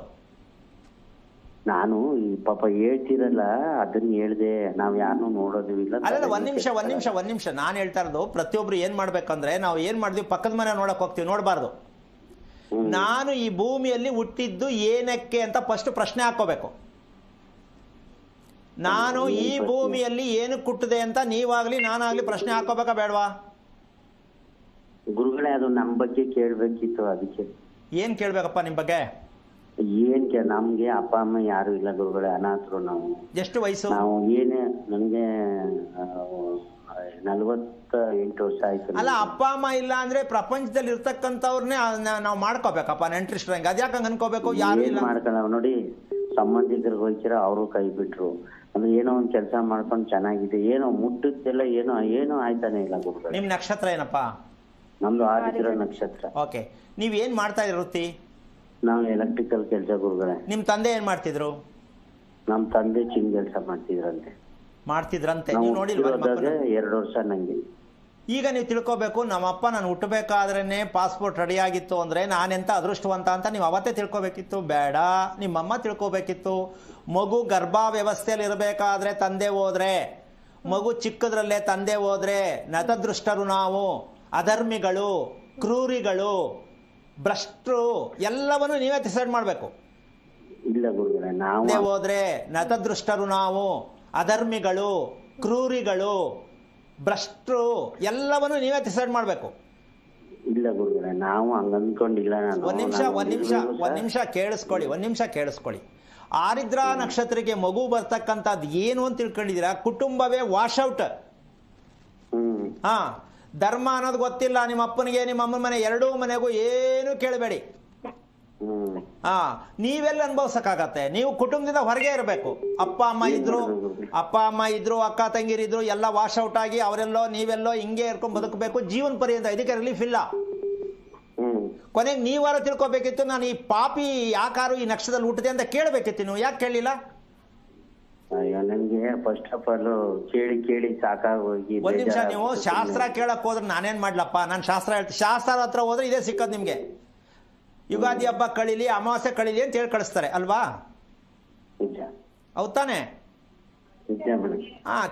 ನಾನು ಈ ಪಾಪ ಹೇಳ್ತಿರಲ್ಲ ಅದನ್ನ ಹೇಳ್ದೆ, ನಾವ್ ಯಾರನ್ನೂ ನೋಡೋದು ಇಲ್ಲ. ಅಲ್ಲ, ಒಂದ್ ನಿಮಿಷ ನಾನು ಹೇಳ್ತಾ ಇರೋದು, ಪ್ರತಿಯೊಬ್ರು ಏನ್ ಮಾಡ್ಬೇಕಂದ್ರೆ, ನಾವು ಏನ್ ಮಾಡಿದ್ವಿ, ಪಕ್ಕದ ಮನೆ ನೋಡಕ್ ಹೋಗ್ತೀವಿ, ನೋಡಬಾರ್ದು. ನಾನು ಈ ಭೂಮಿಯಲ್ಲಿ ಹುಟ್ಟಿದ್ದು ಏನಕ್ಕೆ ಅಂತ ಫಸ್ಟ್ ಪ್ರಶ್ನೆ ಹಾಕೋಬೇಕು. ನಾನು ಈ ಭೂಮಿಯಲ್ಲಿ ಏನು ಹುಟ್ಟಿದೆ ಅಂತ ನೀವಾಗ್ಲಿ ನಾನಾಗ್ಲಿ ಪ್ರಶ್ನೆ ಹಾಕೋಬೇಕಾ ಬೇಡವಾ? ಗುರುಗಳೇ, ಅದು ನಮ್ ಬಗ್ಗೆ ಕೇಳ್ಬೇಕಿತ್ತು. ಅದಕ್ಕೆ ಏನ್ ಕೇಳ್ಬೇಕಪ್ಪ ನಿಮ್ ಬಗ್ಗೆ? ನಮ್ಗೆ ಅಪ್ಪ ಅಮ್ಮ ಯಾರು ಇಲ್ಲ ಗುರುಗಳೇ, ಅನಾಥರು ನಾವು. ಎಷ್ಟು ವಯಸ್ಸು? ನಾವು ನನಗೆ 48 ವರ್ಷ ಆಯ್ತು. ಅಲ್ಲ, ಅಪ್ಪ ಅಮ್ಮ ಇಲ್ಲ ಅಂದ್ರೆ ಪ್ರಪಂಚದಲ್ಲಿ ಇರ್ತಕ್ಕಂಥವ್ರನ್ನೇ ನಾವು ಮಾಡ್ಕೋಬೇಕಪ್ಪ, ನೆಂಟ್ರಿಷ್ಟ್ರಂಗೆ. ಅದ್ಯಾಕೆ ಅನ್ಕೋಬೇಕು? ಯಾರು ಇಲ್ಲ ಮಾಡ್ಕೊಳ್ಳ ನೋಡಿ, ಸಂಬಂಧಿಕರಿಗೆ ಹೋಗ್ತೀರ, ಅವರು ಕೈ ಬಿಟ್ರು. ಅಂದ್ರೆ ಏನೋ ಒಂದ್ ಕೆಲಸ ಮಾಡ್ಕೊಂಡು ಚೆನ್ನಾಗಿದೆ, ಏನೋ ಮುಟ್ಟದ್ದೆಲ್ಲ ಏನೋ ಆಯ್ತಾನೆ ಇಲ್ಲ ಗುರುಗಳೇ. ನಿಮ್ ನಕ್ಷತ್ರ ಏನಪ್ಪಾ? ನಮ್ದು ಆದಿತ್ಯ ನಕ್ಷತ್ರ. ಓಕೆ, ನೀವ್ ಏನ್ ಮಾಡ್ತಾ ಇದ್ರಿ ವೃತ್ತಿ? ನಾವು ಎಲೆಕ್ಟ್ರಿಕಲ್ ಕೆಲಸ ಗುರುಗಳೇ. ನಿಮ್ ತಂದೆ ಏನ್ ಮಾಡ್ತಿದ್ರು? ನಮ್ ತಂದೆ ಚಿನ್ ಕೆಲಸ ಮಾಡ್ತಿದ್ರಂತೆ. ನೀವು ನೋಡಿಲ್ವಾ? 2 ವರ್ಷ ನಂಗೆ. ಈಗ ನೀವು ತಿಳ್ಕೊಬೇಕು, ನಮ್ಮಪ್ಪ ನಾನು ಹುಟ್ಟಬೇಕಾದ್ರೇನೆ ಪಾಸ್ಪೋರ್ಟ್ ರೆಡಿ ಆಗಿತ್ತು ಅಂದ್ರೆ ನಾನೆಂತ ಅದೃಷ್ಟವಂತ ಅಂತ ನೀವು ಅವತ್ತೇ ತಿಳ್ಕೊಬೇಕಿತ್ತು. ಬೇಡ, ನಿಮ್ಮಮ್ಮ ತಿಳ್ಕೊಬೇಕಿತ್ತು. ಮಗು ಗರ್ಭಾವ್ಯವಸ್ಥೆಯಲ್ಲಿ ಇರಬೇಕಾದ್ರೆ ತಂದೆ ಹೋದ್ರೆ, ಮಗು ಚಿಕ್ಕದ್ರಲ್ಲೇ ತಂದೆ ಹೋದ್ರೆ ನತದೃಷ್ಟರು ನಾವು, ಅಧರ್ಮಿಗಳು, ಕ್ರೂರಿಗಳು, ಭ್ರಷ್ಟರು, ಎಲ್ಲವನ್ನು ನೀವೇ ಡಿಸೈಡ್ ಮಾಡಬೇಕು. ಇಲ್ಲ ಗುರುಗಳೇ, ನಾವು ಹೋದ್ರೆ ನತದೃಷ್ಟರು ನಾವು, ಅಧರ್ಮಿಗಳು, ಕ್ರೂರಿಗಳು, ಭ್ರಷ್ಟರು, ಎಲ್ಲವನ್ನು ನೀವೇ ಡಿಸೈಡ್ ಮಾಡಬೇಕು. ಇಲ್ಲ ಗುರುಗಳೇ, ನಾವು ಹಂಗ ಅನ್ಕೊಂಡಿಲ್ಲ. ಒಂದ್ ನಿಮಿಷ ಕೇಳಿಸ್ಕೊಳ್ಳಿ. ಆರಿದ್ರ ನಕ್ಷತ್ರಕ್ಕೆ ಮಗು ಬರ್ತಕ್ಕಂಥದ್ದು ಏನು ಅಂತ ತಿಳ್ಕೊಂಡಿದ್ದೀರಾ? ಕುಟುಂಬವೇ ವಾಶ್ಔಟ್. ಹಾ, ಧರ್ಮ ಅನ್ನೋದು ಗೊತ್ತಿಲ್ಲ ನಿಮ್ಮ ಅಪ್ಪನಿಗೆ, ನಿಮ್ಮ ಅಮ್ಮನ ಮನೆ, ಎರಡೂ ಮನೆಗೂ ಏನು ಕೇಳಬೇಡಿ. ನೀವೆಲ್ಲ ಅನುಭವಿಸಕ್ಕಾಗತ್ತೆ? ನೀವು ಕುಟುಂಬದಿಂದ ಹೊರಗೆ ಇರಬೇಕು. ಅಪ್ಪ ಅಮ್ಮ ಇದ್ರು, ಅಕ್ಕ ತಂಗಿರಿದ್ರು, ಎಲ್ಲ ವಾಶ್ ಔಟ್ ಆಗಿ ಅವರೆಲ್ಲೋ ನೀವೆಲ್ಲೋ ಹಿಂಗೆ ಇರ್ಕೊಂಡು ಬದುಕಬೇಕು ಜೀವನ ಪರ್ಯಂತ. ಇದಕ್ಕೆ ರಿಲೀಫ್ ಇಲ್ಲ. ಕೊನೆಗೆ ನೀವಾರು ತಿಳ್ಕೊಬೇಕಿತ್ತು, ನಾನು ಈ ಪಾಪಿ ಯಾಕಾರು ಈ ನಕ್ಷತ್ರದಲ್ಲಿ ಹುಟ್ಟಿದೆ ಅಂತ ಕೇಳಬೇಕಿತ್ತು. ನೀವು ಯಾಕೆ ಕೇಳಲಿಲ್ಲ? ನನಗೆ ಫಸ್ಟ್ ಆಫ್ ಆಲ್ ಕೇಳಿ ಸಾಕಾಗೋಗಿ. ಒಂದ್ ನಿಮಿಷ, ನೀವು ಶಾಸ್ತ್ರ ಕೇಳಕ್ ಹೋದ್ರೆ ನಾನೇನ್ ಮಾಡ್ಲಪ್ಪ? ನಾನು ಶಾಸ್ತ್ರ ಹೇಳ್ತೀನಿ. ಶಾಸ್ತ್ರ ಹತ್ರ ಹೋದ್ರೆ ಇದೇ ಸಿಕ್ಕದ್ ನಿಮ್ಗೆ. ಯುಗಾದಿ ಹಬ್ಬ ಕಳೀಲಿ, ಅಮಾವಾಸ್ಯೆ ಕಳೀಲಿ ಅಂತ ಹೇಳಿ ಕಳಿಸ್ತಾರೆ ಅಲ್ವಾ? ಹೌದಾನೆ?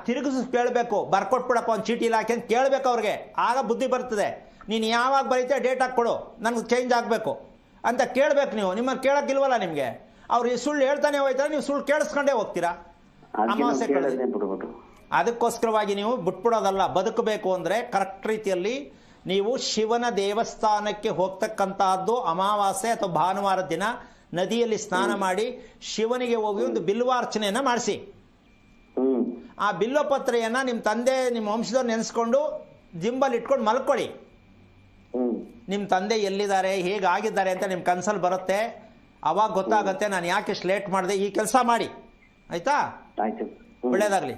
ತಿರುಗಿಸ್ ಕೇಳಬೇಕು. ಬರ್ಕೊಟ್ಬಿಡಪ್ಪ ಒಂದು ಚೀಟಿ ಇಲಾಖೆ ಅಂತ ಕೇಳಬೇಕು ಅವ್ರಿಗೆ. ಆಗ ಬುದ್ಧಿ ಬರ್ತದೆ. ನೀನು ಯಾವಾಗ ಬರೀತೆ ಡೇಟ್ ಹಾಕ್ಕೊಡು, ನನಗೆ ಚೇಂಜ್ ಆಗಬೇಕು ಅಂತ ಕೇಳಬೇಕು. ನೀವು ನಿಮ್ಮನ್ನು ಕೇಳಕ್ಕಿಲ್ವಲ್ಲ ನಿಮಗೆ. ಅವ್ರು ಸುಳ್ಳು ಹೇಳ್ತಾನೆ ಹೋಯ್ತಾರೆ, ನೀವು ಸುಳ್ಳು ಕೇಳಿಸ್ಕೊಂಡೇ ಹೋಗ್ತೀರಾ. ಅಮಾವಾಸ್ಯೆ ಅದಕ್ಕೋಸ್ಕರವಾಗಿ ನೀವು ಬಿಟ್ಬಿಡೋದಲ್ಲ. ಬದುಕಬೇಕು ಅಂದರೆ ಕರೆಕ್ಟ್ ರೀತಿಯಲ್ಲಿ ನೀವು ಶಿವನ ದೇವಸ್ಥಾನಕ್ಕೆ ಹೋಗ್ತಕ್ಕಂತಹದ್ದು ಅಮಾವಾಸ್ಯೆ ಅಥವಾ ಭಾನುವಾರ ದಿನ ನದಿಯಲ್ಲಿ ಸ್ನಾನ ಮಾಡಿ ಶಿವನಿಗೆ ಹೋಗಿ ಒಂದು ಬಿಲ್ವಾರ್ಚನೆಯನ್ನ ಮಾಡಿಸಿ. ಆ ಬಿಲ್ವಪತ್ರೆಯನ್ನ ನಿಮ್ಮ ತಂದೆ ನಿಮ್ಮ ವಂಶದವ್ರು ನೆನೆಸ್ಕೊಂಡು ಜಿಂಬಲ್ಲಿ ಇಟ್ಕೊಂಡು ಮಲ್ಕೊಳ್ಳಿ. ನಿಮ್ಮ ತಂದೆ ಎಲ್ಲಿದ್ದಾರೆ, ಹೇಗಾಗಿದ್ದಾರೆ ಅಂತ ನಿಮ್ಮ ಕನ್ಸಲ್ಲಿ ಬರುತ್ತೆ. ಅವಾಗ ಗೊತ್ತಾಗುತ್ತೆ ನಾನು ಯಾಕೆ ಇಷ್ಟು ಲೇಟ್ ಮಾಡಿದೆ. ಈ ಕೆಲಸ ಮಾಡಿ, ಆಯ್ತಾ? ಒಳ್ಳೇದಾಗ್ಲಿ.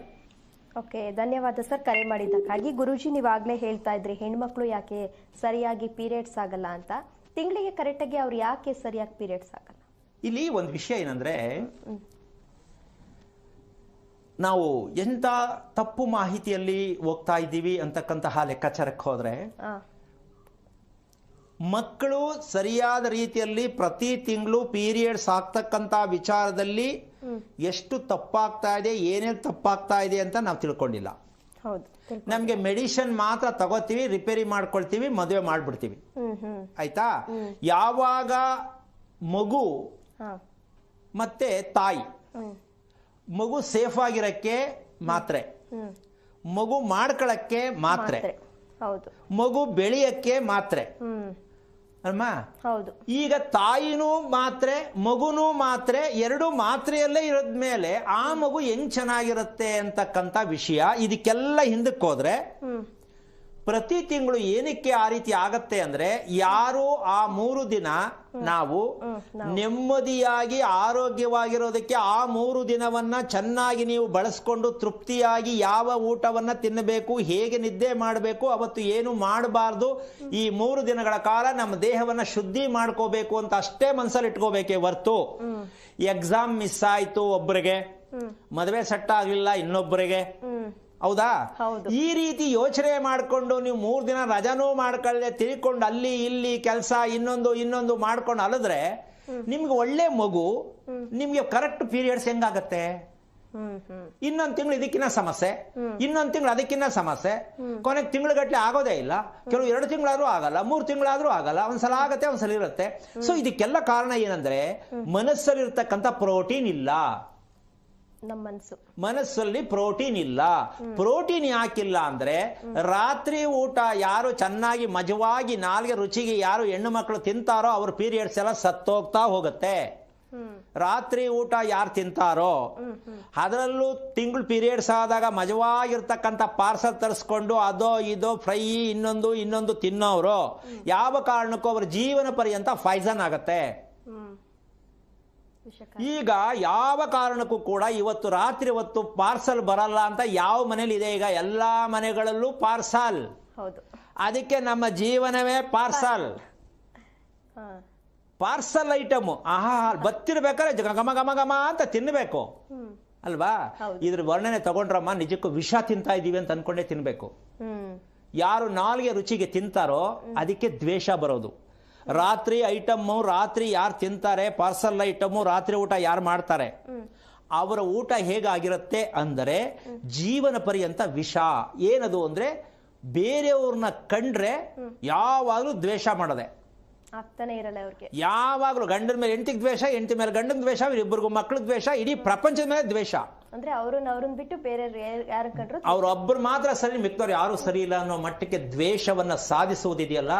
ಓಕೆ, ಧನ್ಯವಾದ ಸರ್ ಕರೆ ಮಾಡಿದ್ದಕ್ಕಾಗಿ. ಗುರೂಜಿ, ನೀವಾಗಲೇ ಹೇಳ್ತಾ ಇದ್ರಿ ಹೆಣ್ಮಕ್ಳು ಯಾಕೆ ಸರಿಯಾಗಿ ಪೀರಿಯಡ್ಸ್ ಆಗಲ್ಲ ಅಂತ. ತಿಂಗಳಿಗೆ ಕರೆಕ್ಟಾಗಿ ಅವ್ರು ಯಾಕೆ ಸರಿಯಾಗಿ ಪೀರಿಯಡ್ಸ್ ಆಗಲ್ಲ? ಇಲ್ಲಿ ಒಂದು ವಿಷಯ ಏನಂದ್ರೆ, ನಾವು ಎಂತ ತಪ್ಪು ಮಾಹಿತಿಯಲ್ಲಿ ಹೋಗ್ತಾ ಇದ್ದೀವಿ ಅಂತಕ್ಕಂತಹ ಲೆಕ್ಕಾಚಾರಕ್ಕೆ ಹೋದ್ರೆ, ಮಕ್ಕಳು ಸರಿಯಾದ ರೀತಿಯಲ್ಲಿ ಪ್ರತಿ ತಿಂಗಳು ಪೀರಿಯಡ್ಸ್ ಆಗ್ತಕ್ಕಂಥ ವಿಚಾರದಲ್ಲಿ ಎಷ್ಟು ತಪ್ಪಾಗ್ತಾ ಇದೆ, ಏನೇನು ತಪ್ಪಾಗ್ತಾ ಇದೆ ಅಂತ ನಾವು ತಿಳ್ಕೊಂಡಿಲ್ಲ. ಹೌದು. ನಮಗೆ ಮೆಡಿಸಿನ್ ಮಾತ್ರ ತಗೋತೀವಿ, ರಿಪೇರಿ ಮಾಡ್ಕೊಳ್ತೀವಿ, ಮದುವೆ ಮಾಡ್ಬಿಡ್ತೀವಿ. ಆಯ್ತಾ? ಯಾವಾಗ ಮಗು ಮತ್ತೆ ತಾಯಿ, ಮಗು ಸೇಫ್ ಆಗಿರಕ್ಕೆ ಮಾತ್ರೆ, ಮಗು ಮಾಡ್ಕೊಳಕ್ಕೆ ಮಾತ್ರೆ, ಹೌದು, ಮಗು ಬೆಳೆಯಕ್ಕೆ ಮಾತ್ರೆ ಅಲ್ವಾ? ಹೌದು. ಈಗ ತಾಯಿನೂ ಮಾತ್ರೆ, ಮಗುನೂ ಮಾತ್ರೆ, ಎರಡು ಮಾತ್ರೆಯಲ್ಲೇ ಇರೋದ್ಮೇಲೆ ಆ ಮಗು ಹೆಂಗ್ ಚೆನ್ನಾಗಿರುತ್ತೆ ಅಂತಕ್ಕಂಥ ವಿಷಯ. ಇದಕ್ಕೆಲ್ಲ ಹಿಂದಕ್ಕೆ ಹೋದ್ರೆ ಪ್ರತಿ ತಿಂಗಳು ಏನಕ್ಕೆ ಆ ರೀತಿ ಆಗತ್ತೆ ಅಂದ್ರೆ, ಯಾರು ಆ 3 ದಿನ ನಾವು ನೆಮ್ಮದಿಯಾಗಿ ಆರೋಗ್ಯವಾಗಿರೋದಕ್ಕೆ ಆ 3 ದಿನವನ್ನ ಚೆನ್ನಾಗಿ ನೀವು ಬಳಸ್ಕೊಂಡು ತೃಪ್ತಿಯಾಗಿ ಯಾವ ಊಟವನ್ನ ತಿನ್ನಬೇಕು, ಹೇಗೆ ನಿದ್ದೆ ಮಾಡಬೇಕು, ಅವತ್ತು ಏನು ಮಾಡಬಾರ್ದು, ಈ 3 ದಿನಗಳ ಕಾಲ ನಮ್ಮ ದೇಹವನ್ನ ಶುದ್ಧಿ ಮಾಡ್ಕೋಬೇಕು ಅಂತ ಅಷ್ಟೇ ಮನಸ್ಸಲ್ಲಿ ಇಟ್ಕೋಬೇಕೇ ಹೊರ್ತು ಎಕ್ಸಾಮ್ ಮಿಸ್ ಆಯ್ತು ಒಬ್ಬರಿಗೆ, ಮದುವೆ ಸೆಟ್ ಆಗ್ಲಿಲ್ಲ ಇನ್ನೊಬ್ಬರಿಗೆ, ಹೌದಾ? ಈ ರೀತಿ ಯೋಚನೆ ಮಾಡ್ಕೊಂಡು ನೀವು 3 ದಿನ ರಜಾನೂ ಮಾಡ್ಕೊಳ್ಳೆ ತಿಳ್ಕೊಂಡು ಅಲ್ಲಿ ಇಲ್ಲಿ ಕೆಲಸ ಇನ್ನೊಂದು ಮಾಡ್ಕೊಂಡು ಅಲದ್ರೆ ನಿಮ್ಗೆ ಒಳ್ಳೆ ಮಗು, ನಿಮ್ಗೆ ಕರೆಕ್ಟ್ ಪೀರಿಯಡ್ಸ್ ಹೆಂಗಾಗತ್ತೆ? ಇನ್ನೊಂದು ತಿಂಗಳು ಇದಕ್ಕಿನ್ನ ಸಮಸ್ಯೆ, ಇನ್ನೊಂದು ತಿಂಗಳು ಅದಕ್ಕಿನ್ನ ಸಮಸ್ಯೆ, ಕೊನೆಗೆ ತಿಂಗಳುಗಟ್ಟಲೆ ಆಗೋದೇ ಇಲ್ಲ. ಕೆಲವು 2 ತಿಂಗಳಾದ್ರೂ ಆಗಲ್ಲ, 3 ತಿಂಗಳಾದ್ರೂ ಆಗಲ್ಲ, ಒಂದ್ಸಲ ಆಗತ್ತೆ ಒಂದ್ಸಲ ಇರುತ್ತೆ. ಸೊ ಇದಕ್ಕೆಲ್ಲ ಕಾರಣ ಏನಂದ್ರೆ ಮನಸ್ಸಲ್ಲಿರ್ತಕ್ಕಂಥ ಪ್ರೋಟೀನ್ ಇಲ್ಲ. ನಮ್ಮ ಮನಸ್ಸಲ್ಲಿ ಪ್ರೋಟೀನ್ ಇಲ್ಲ. ಪ್ರೋಟೀನ್ ಯಾಕಿಲ್ಲ ಅಂದ್ರೆ, ರಾತ್ರಿ ಊಟ ಯಾರು ಚೆನ್ನಾಗಿ ಮಜವಾಗಿ ನಾಲ್ಗೆ ರುಚಿಗೆ ಯಾರು ಹೆಣ್ಣು ಮಕ್ಕಳು ತಿಂತಾರೋ ಅವ್ರ ಪೀರಿಯಡ್ಸ್ ಎಲ್ಲ ಸತ್ತೋಗ್ತಾ ಹೋಗುತ್ತೆ. ರಾತ್ರಿ ಊಟ ಯಾರು ತಿಂತಾರೋ, ಅದರಲ್ಲೂ ತಿಂಗಳು ಪೀರಿಯಡ್ಸ್ ಆದಾಗ ಮಜವಾಗಿರ್ತಕ್ಕಂಥ ಪಾರ್ಸಲ್ ತರಿಸ್ಕೊಂಡು ಅದೋ ಇದೋ ಫ್ರೈ ಇನ್ನೊಂದು ತಿನ್ನೋರು ಯಾವ ಕಾರಣಕ್ಕೂ ಅವ್ರ ಜೀವನ ಪರ್ಯಂತ ಪಾಯ್ಸನ್ ಆಗತ್ತೆ. ಈಗ ಯಾವ ಕಾರಣಕ್ಕೂ ಕೂಡ ಇವತ್ತು ರಾತ್ರಿ ಹೊತ್ತು ಪಾರ್ಸಲ್ ಬರಲ್ಲ ಅಂತ ಯಾವ ಮನೇಲಿ ಇದೆ? ಈಗ ಎಲ್ಲಾ ಮನೆಗಳಲ್ಲೂ ಪಾರ್ಸಲ್. ಅದಕ್ಕೆ ನಮ್ಮ ಜೀವನವೇ ಪಾರ್ಸಲ್. ಪಾರ್ಸಲ್ ಐಟಮ್ ಬತ್ತಿರ್ಬೇಕಾದ್ರೆ ಘಮ ಘಮ ಘಮ ಅಂತ ತಿನ್ಬೇಕು ಅಲ್ವಾ? ಇದ್ರ ವರ್ಣನೆ ತಗೊಂಡ್ರಮ್ಮ ನಿಜಕ್ಕೂ ವಿಷ ತಿಂತಾ ಇದೀವಿ ಅಂತ ಅನ್ಕೊಂಡೇ ತಿನ್ಬೇಕು. ಯಾರು ನಾಲ್ಗೆ ರುಚಿಗೆ ತಿಂತಾರೋ ಅದಕ್ಕೆ ದ್ವೇಷ ಬರೋದು. ರಾತ್ರಿ ಐಟಮ್ ರಾತ್ರಿ ಯಾರು ತಿಂತಾರೆ, ಪಾರ್ಸಲ್ ಐಟಮ್ ರಾತ್ರಿ ಊಟ ಯಾರು ಮಾಡ್ತಾರೆ, ಅವರ ಊಟ ಹೇಗಾಗಿರುತ್ತೆ ಅಂದರೆ ಜೀವನ ಪರ್ಯಂತ ವಿಷ. ಏನದು ಅಂದ್ರೆ ಬೇರೆಯವ್ರನ್ನ ಕಂಡ್ರೆ ಯಾವಾಗಲೂ ದ್ವೇಷ ಮಾಡದೆ, ಆಗ್ತಾನೆ ಇರಲ್ಲ ಅವ್ರಿಗೆ. ಯಾವಾಗಲೂ ಗಂಡನ ಮೇಲೆ ಹೆಂಡತಿಗೆ ದ್ವೇಷ, ಹೆಂಡತಿ ಮೇಲೆ ಗಂಡನ ದ್ವೇಷ, ಇಬ್ಬರಿಗೂ ಮಕ್ಕಳ ದ್ವೇಷ, ಇಡೀ ಪ್ರಪಂಚದ ಮೇಲೆ ದ್ವೇಷ. ಅಂದ್ರೆ ಅವ್ರನ್ನ ಬಿಟ್ಟು ಬೇರೆ ಯಾರು ಕಂಡ್ರು ಅವ್ರೊಬ್ಬರು ಮಾತ್ರ ಸರಿ, ಮಿಕ್ಕವ್ರು ಯಾರು ಸರಿ ಇಲ್ಲ ಅನ್ನೋ ಮಟ್ಟಕ್ಕೆ ದ್ವೇಷವನ್ನ ಸಾಧಿಸುವುದಿದೆಯಲ್ಲ,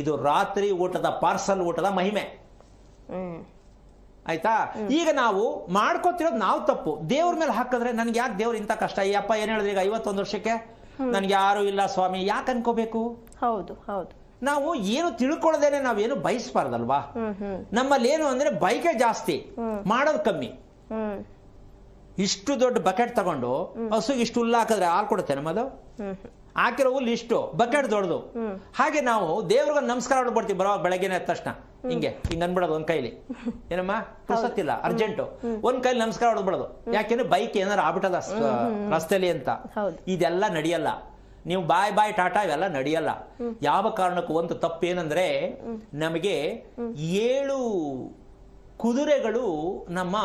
ಇದು ರಾತ್ರಿ ಊಟದ ಪಾರ್ಸಲ್ ಊಟದ ಮಹಿಮೆ. ಆಯ್ತಾ? ಈಗ ನಾವು ಮಾಡ್ಕೋತಿರೋದು ನಾವು ತಪ್ಪು. ದೇವ್ರ ಮೇಲೆ ಹಾಕಿದ್ರೆ ನನ್ಗೆ ಯಾಕೆ ದೇವ್ರ ಇಂಥ ಕಷ್ಟ, ಈ ಅಪ್ಪ ಏನ್ ಹೇಳಿದ್ರೆ ಈಗ 51 ವರ್ಷಕ್ಕೆ ನನ್ಗೆ ಯಾರು ಇಲ್ಲ ಸ್ವಾಮಿ ಯಾಕೆ ಅನ್ಕೋಬೇಕು? ಹೌದು ಹೌದು. ನಾವು ಏನು ತಿಳ್ಕೊಳ್ಳದೇನೆ ನಾವೇನು ಬಯಸ್ಬಾರ್ದಲ್ವಾ? ನಮ್ಮಲ್ಲಿ ಏನು ಅಂದ್ರೆ ಬೈಕೆ ಜಾಸ್ತಿ, ಮಾಡೋದು ಕಮ್ಮಿ. ಇಷ್ಟು ದೊಡ್ಡ ಬಕೆಟ್ ತಗೊಂಡು ಹಸುಗೆ ಇಷ್ಟು ಹುಲ್ಲು ಹಾಕಿದ್ರೆ ಹಾಲು ಕೊಡುತ್ತೆ ನಮ್ಮದು? ಹಾಕಿರೋ ಹುಲ್ಲು ಇಷ್ಟು, ಬಕೆಟ್ ದೊಡ್ಡದು. ಹಾಗೆ ನಾವು ದೇವ್ರಿಗೆ ನಮಸ್ಕಾರ ಮಾಡ್ಬಿಡ್ತೀವಿ ಬರೋ ಬೆಳಗ್ಗೆನೆ ಎದ್ದ ತಕ್ಷಣ. ಹಿಂಗೆ ಅನ್ಬಿಡೋದು ಒಂದ್ ಕೈಲಿ, ಏನಮ್ಮ ಪುರ್ಸತ್ತಿಲ್ಲ ಅರ್ಜೆಂಟು, ಒಂದ್ ಕೈಲಿ ನಮಸ್ಕಾರ ಹೊಡ್ಬಿಡೋದು. ಯಾಕೆಂದ್ರೆ ಬೈಕ್ ಏನಾರು ಆಗ್ಬಿಟ್ಟದ ರಸ್ತೆಲಿ ಅಂತ. ಇದೆಲ್ಲ ನಡೆಯಲ್ಲ. ನೀವು ಬಾಯ್ ಟಾಟಾ ಇವೆಲ್ಲ ನಡೆಯಲ್ಲ. ಯಾವ ಕಾರಣಕ್ಕೂ ಒಂದು ತಪ್ಪೇನಂದ್ರೆ, ನಮಗೆ 7 ಕುದುರೆಗಳು ನಮ್ಮ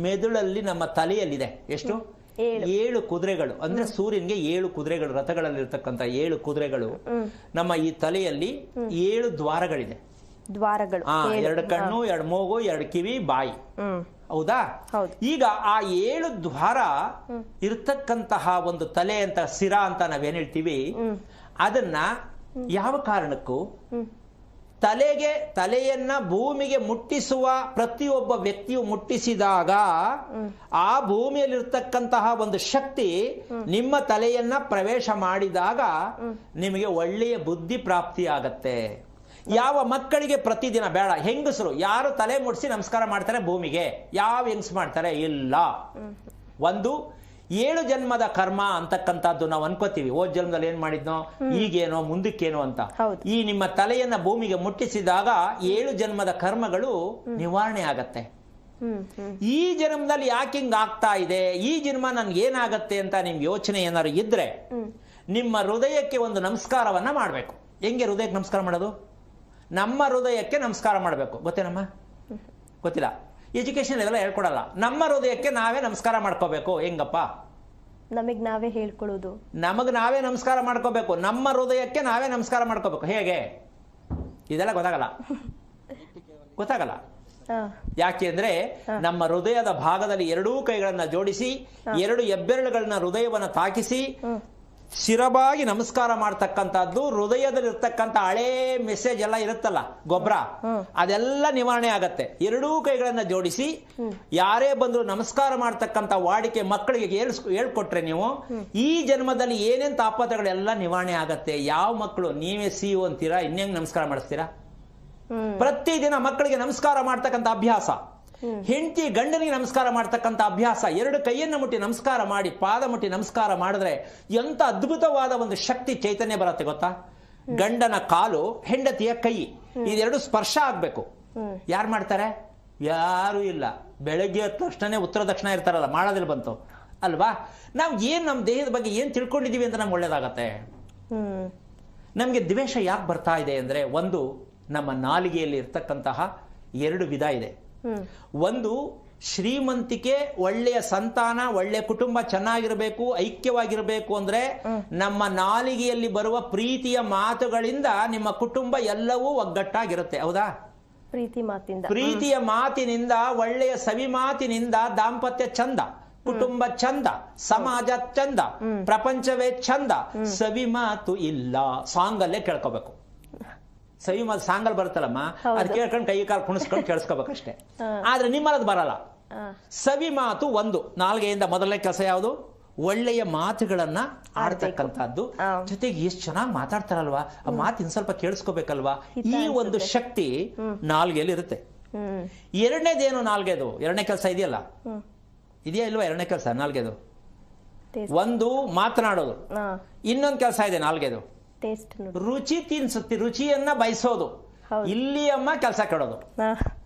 ಮೆದುಳಲ್ಲಿ, ನಮ್ಮ ತಲೆಯಲ್ಲಿದೆ. ಎಷ್ಟು? 7 ಕುದುರೆಗಳು. ಅಂದ್ರೆ ಸೂರ್ಯನ್ಗೆ 7 ಕುದುರೆಗಳು, ರಥಗಳಲ್ಲಿ ಇರ್ತಕ್ಕಂಥ 7 ಕುದುರೆಗಳು ನಮ್ಮ ಈ ತಲೆಯಲ್ಲಿ 7 ದ್ವಾರಗಳಿದೆ. 2 ಕಣ್ಣು, 2 ಮೂಗು, 2 ಕಿವಿ, ಬಾಯಿ. ಹೌದಾ? ಈಗ ಆ 7 ದ್ವಾರ ಇರ್ತಕ್ಕಂತಹ ಒಂದು ತಲೆ ಅಂತ, ಸಿರ ಅಂತ ನಾವೇನ್ ಹೇಳ್ತೀವಿ, ಅದನ್ನ ಯಾವ ಕಾರಣಕ್ಕೂ ತಲೆಯನ್ನ ಭೂಮಿಗೆ ಮುಟ್ಟಿಸುವ ಪ್ರತಿಯೊಬ್ಬ ವ್ಯಕ್ತಿಯು ಮುಟ್ಟಿಸಿದಾಗ ಆ ಭೂಮಿಯಲ್ಲಿರ್ತಕ್ಕಂತಹ ಒಂದು ಶಕ್ತಿ ನಿಮ್ಮ ತಲೆಯನ್ನ ಪ್ರವೇಶ ಮಾಡಿದಾಗ ನಿಮಗೆ ಒಳ್ಳೆಯ ಬುದ್ಧಿ ಪ್ರಾಪ್ತಿ ಆಗತ್ತೆ. ಯಾವ ಮಕ್ಕಳಿಗೆ ಪ್ರತಿದಿನ ಬೇಡ, ಹೆಂಗಸರು ಯಾರು ತಲೆ ಮುಡಿಸಿ ನಮಸ್ಕಾರ ಮಾಡ್ತಾರೆ ಭೂಮಿಗೆ? ಯಾವ ಹೆಂಗಸ್ ಮಾಡ್ತಾರೆ? ಇಲ್ಲ. ಒಂದು 7 ಜನ್ಮದ ಕರ್ಮ ಅಂತಕ್ಕಂಥದ್ದು ನಾವು ಅನ್ಕೋತೀವಿ. ಹೋದ ಜನ್ಮದಲ್ಲಿ ಏನ್ ಮಾಡಿದ್ನೋ, ಈಗೇನೋ, ಮುಂದಕ್ಕೇನೋ ಅಂತ. ಈ ನಿಮ್ಮ ತಲೆಯನ್ನ ಭೂಮಿಗೆ ಮುಟ್ಟಿಸಿದಾಗ 7 ಜನ್ಮದ ಕರ್ಮಗಳು ನಿವಾರಣೆ ಆಗತ್ತೆ. ಈ ಜನ್ಮದಲ್ಲಿ ಯಾಕೆ ಹಿಂಗ ಆಗ್ತಾ ಇದೆ, ಈ ಜನ್ಮ ನನ್ಗೆ ಏನಾಗತ್ತೆ ಅಂತ ನಿಮ್ ಯೋಚನೆ ಏನಾದ್ರು ಇದ್ರೆ ನಿಮ್ಮ ಹೃದಯಕ್ಕೆ ಒಂದು ನಮಸ್ಕಾರವನ್ನ ಮಾಡ್ಬೇಕು. ಹೆಂಗೆ ಹೃದಯಕ್ಕೆ ನಮಸ್ಕಾರ ಮಾಡೋದು? ನಮ್ಮ ಹೃದಯಕ್ಕೆ ನಮಸ್ಕಾರ ಮಾಡಬೇಕು. ಗೊತ್ತೇನಮ್ಮ? ಗೊತ್ತಿಲ್ಲ. ಎಜುಕೇಶನ್ ಇವೆಲ್ಲ ಹೇಳ್ಕೊಡಲ್ಲ. ನಮ್ಮ ಹೃದಯಕ್ಕೆ ನಾವೇ ನಮಸ್ಕಾರ ಮಾಡ್ಕೋಬೇಕು. ಹೆಂಗಪ್ಪ? ನಮಗ್ ನಾವೇ ಹೇಳ್ಕೊಳ್ಳೋದು, ನಮಗ್ ನಾವೇ ನಮಸ್ಕಾರ ಮಾಡ್ಕೋಬೇಕು. ನಮ್ಮ ಹೃದಯಕ್ಕೆ ನಾವೇ ನಮಸ್ಕಾರ ಮಾಡ್ಕೋಬೇಕು. ಹೇಗೆ? ಇದೆಲ್ಲ ಗೊತ್ತಾಗಲ್ಲ. ಯಾಕೆ ಅಂದ್ರೆ ನಮ್ಮ ಹೃದಯದ ಭಾಗದಲ್ಲಿ ಎರಡೂ ಕೈಗಳನ್ನ ಜೋಡಿಸಿ, ಎರಡು ಹೆಬ್ಬೆರಳುಗಳನ್ನ ಹೃದಯವನ್ನ ತಾಕಿಸಿ ಶಿರಬಾಗಿ ನಮಸ್ಕಾರ ಮಾಡ್ತಕ್ಕಂಥದ್ದು, ಹೃದಯದಲ್ಲಿರ್ತಕ್ಕಂಥ ಹಳೇ ಮೆಸೇಜ್ ಎಲ್ಲ ಇರುತ್ತಲ್ಲ, ಗೊಬ್ಬರ, ಅದೆಲ್ಲ ನಿವಾರಣೆ ಆಗತ್ತೆ. ಎರಡೂ ಕೈಗಳನ್ನ ಜೋಡಿಸಿ ಯಾರೇ ಬಂದ್ರು ನಮಸ್ಕಾರ ಮಾಡ್ತಕ್ಕಂಥ ವಾಡಿಕೆ ಮಕ್ಕಳಿಗೆ ಹೇಳ್ಕೊಟ್ರೆ ನೀವು ಈ ಜನ್ಮದಲ್ಲಿ ಏನೇನ್ ತಾಪತ್ರಗಳೆಲ್ಲ ನಿವಾರಣೆ ಆಗತ್ತೆ. ಯಾವ ಮಕ್ಕಳು ನೀವೇ ಸಿಇಒ ಅಂತೀರಾ, ಇನ್ನೇಂಗ್ ನಮಸ್ಕಾರ ಮಾಡಿಸ್ತೀರಾ? ಪ್ರತಿದಿನ ಮಕ್ಕಳಿಗೆ ನಮಸ್ಕಾರ ಮಾಡ್ತಕ್ಕಂಥ ಅಭ್ಯಾಸ, ಹೆಂಡತಿ ಗಂಡನಿಗೆ ನಮಸ್ಕಾರ ಮಾಡ್ತಕ್ಕಂಥ ಅಭ್ಯಾಸ, ಎರಡು ಕೈಯನ್ನು ಮುಟ್ಟಿ ನಮಸ್ಕಾರ ಮಾಡಿ, ಪಾದ ಮುಟ್ಟಿ ನಮಸ್ಕಾರ ಮಾಡಿದ್ರೆ ಎಂತ ಅದ್ಭುತವಾದ ಒಂದು ಶಕ್ತಿ ಚೈತನ್ಯ ಬರುತ್ತೆ ಗೊತ್ತಾ? ಗಂಡನ ಕಾಲು, ಹೆಂಡತಿಯ ಕೈ, ಇದೆರಡು ಸ್ಪರ್ಶ ಆಗ್ಬೇಕು. ಯಾರು ಮಾಡ್ತಾರೆ? ಯಾರು ಇಲ್ಲ. ಬೆಳಗ್ಗೆ ಎದ್ದ ತಕ್ಷಣ ಉತ್ತರ ದಕ್ಷಿಣ ಇರ್ತಾರಲ್ಲ, ಮಾಡೋದಿಲ್ಲ ಬಂತು ಅಲ್ವಾ? ನಾವು ಏನ್ ನಮ್ಮ ದೇಹದ ಬಗ್ಗೆ ಏನ್ ತಿಳ್ಕೊಂಡಿದೀವಿ ಅಂತ ನಮ್ಗೆ ಒಳ್ಳೇದಾಗತ್ತೆ. ನಮ್ಗೆ ದ್ವೇಷ ಯಾಕೆ ಬರ್ತಾ ಇದೆ ಅಂದ್ರೆ, ಒಂದು ನಮ್ಮ ನಾಲಿಗೆಯಲ್ಲಿ ಇರ್ತಕ್ಕಂತಹ ಎರಡು ವಿಧ ಇದೆ. ಒಂದು ಶ್ರೀಮಂತಿಕೆ, ಒಳ್ಳೆಯ ಸಂತಾನ, ಒಳ್ಳೆಯ ಕುಟುಂಬ ಚೆನ್ನಾಗಿರಬೇಕು, ಐಕ್ಯವಾಗಿರಬೇಕು ಅಂದ್ರೆ ನಮ್ಮ ನಾಲಿಗೆಯಲ್ಲಿ ಬರುವ ಪ್ರೀತಿಯ ಮಾತುಗಳಿಂದ ನಿಮ್ಮ ಕುಟುಂಬ ಎಲ್ಲವೂ ಒಗ್ಗಟ್ಟಾಗಿರುತ್ತೆ. ಹೌದಾ? ಪ್ರೀತಿಯ ಮಾತಿನಿಂದ, ಒಳ್ಳೆಯ ಸವಿ ಮಾತಿನಿಂದ ದಾಂಪತ್ಯ ಚಂದ, ಕುಟುಂಬ ಚಂದ, ಸಮಾಜ ಚಂದ, ಪ್ರಪಂಚವೇ ಚಂದ. ಸವಿ ಮಾತು ಇಲ್ಲ ಸಾಂಗ್ ಅಲ್ಲೇ ಕೇಳ್ಕೋಬೇಕು. ಸವಿ ಮಾತು ಸಾಂಗಲ್ ಬರುತ್ತಲ್ಲಮ್ಮ, ಅದ್ ಕೇಳ್ಕೊಂಡು ಕೈ ಕಾಲು ಕುಣಿಸ್ಕೊಂಡು ಕೇಳಿಸ್ಕೋಬೇಕಷ್ಟೇ. ಆದ್ರೆ ನಿಮ್ಮಲ್ಲದು ಬರಲ್ಲ. ಸವಿ ಮಾತು ಒಂದು, ನಾಲ್ಗೆಯಿಂದ ಮೊದಲನೇ ಕೆಲಸ ಯಾವುದು? ಒಳ್ಳೆಯ ಮಾತುಗಳನ್ನ ಆಡ್ತಕ್ಕಂಥದ್ದು. ಜೊತೆಗೆ ಎಷ್ಟು ಚೆನ್ನಾಗಿ ಮಾತಾಡ್ತಾರಲ್ವಾ, ಆ ಮಾತು ಇನ್ ಸ್ವಲ್ಪ ಕೇಳಿಸ್ಕೋಬೇಕಲ್ವಾ, ಈ ಒಂದು ಶಕ್ತಿ ನಾಲ್ಗೆಯಲ್ಲಿ ಇರುತ್ತೆ. ಎರಡನೇದೇನು ನಾಲ್ಗೆದು? ಎರಡನೇ ಕೆಲಸ ಇದೆಯಲ್ಲ, ಇದೆಯಾ ಇಲ್ವಾ? ಎರಡನೇ ಕೆಲಸ ನಾಲ್ಗೆದು ಒಂದು ಮಾತನಾಡೋದು, ಇನ್ನೊಂದು ಕೆಲಸ ಇದೆ ನಾಲ್ಗೆದು ರುಚಿ ತಿನ್ಸುತ್ತಿ, ರುಚಿಯನ್ನ ಬಯಸೋದು. ಇಲ್ಲಿ ಅಮ್ಮ ಕೆಲಸ ಕೆಡೋದು.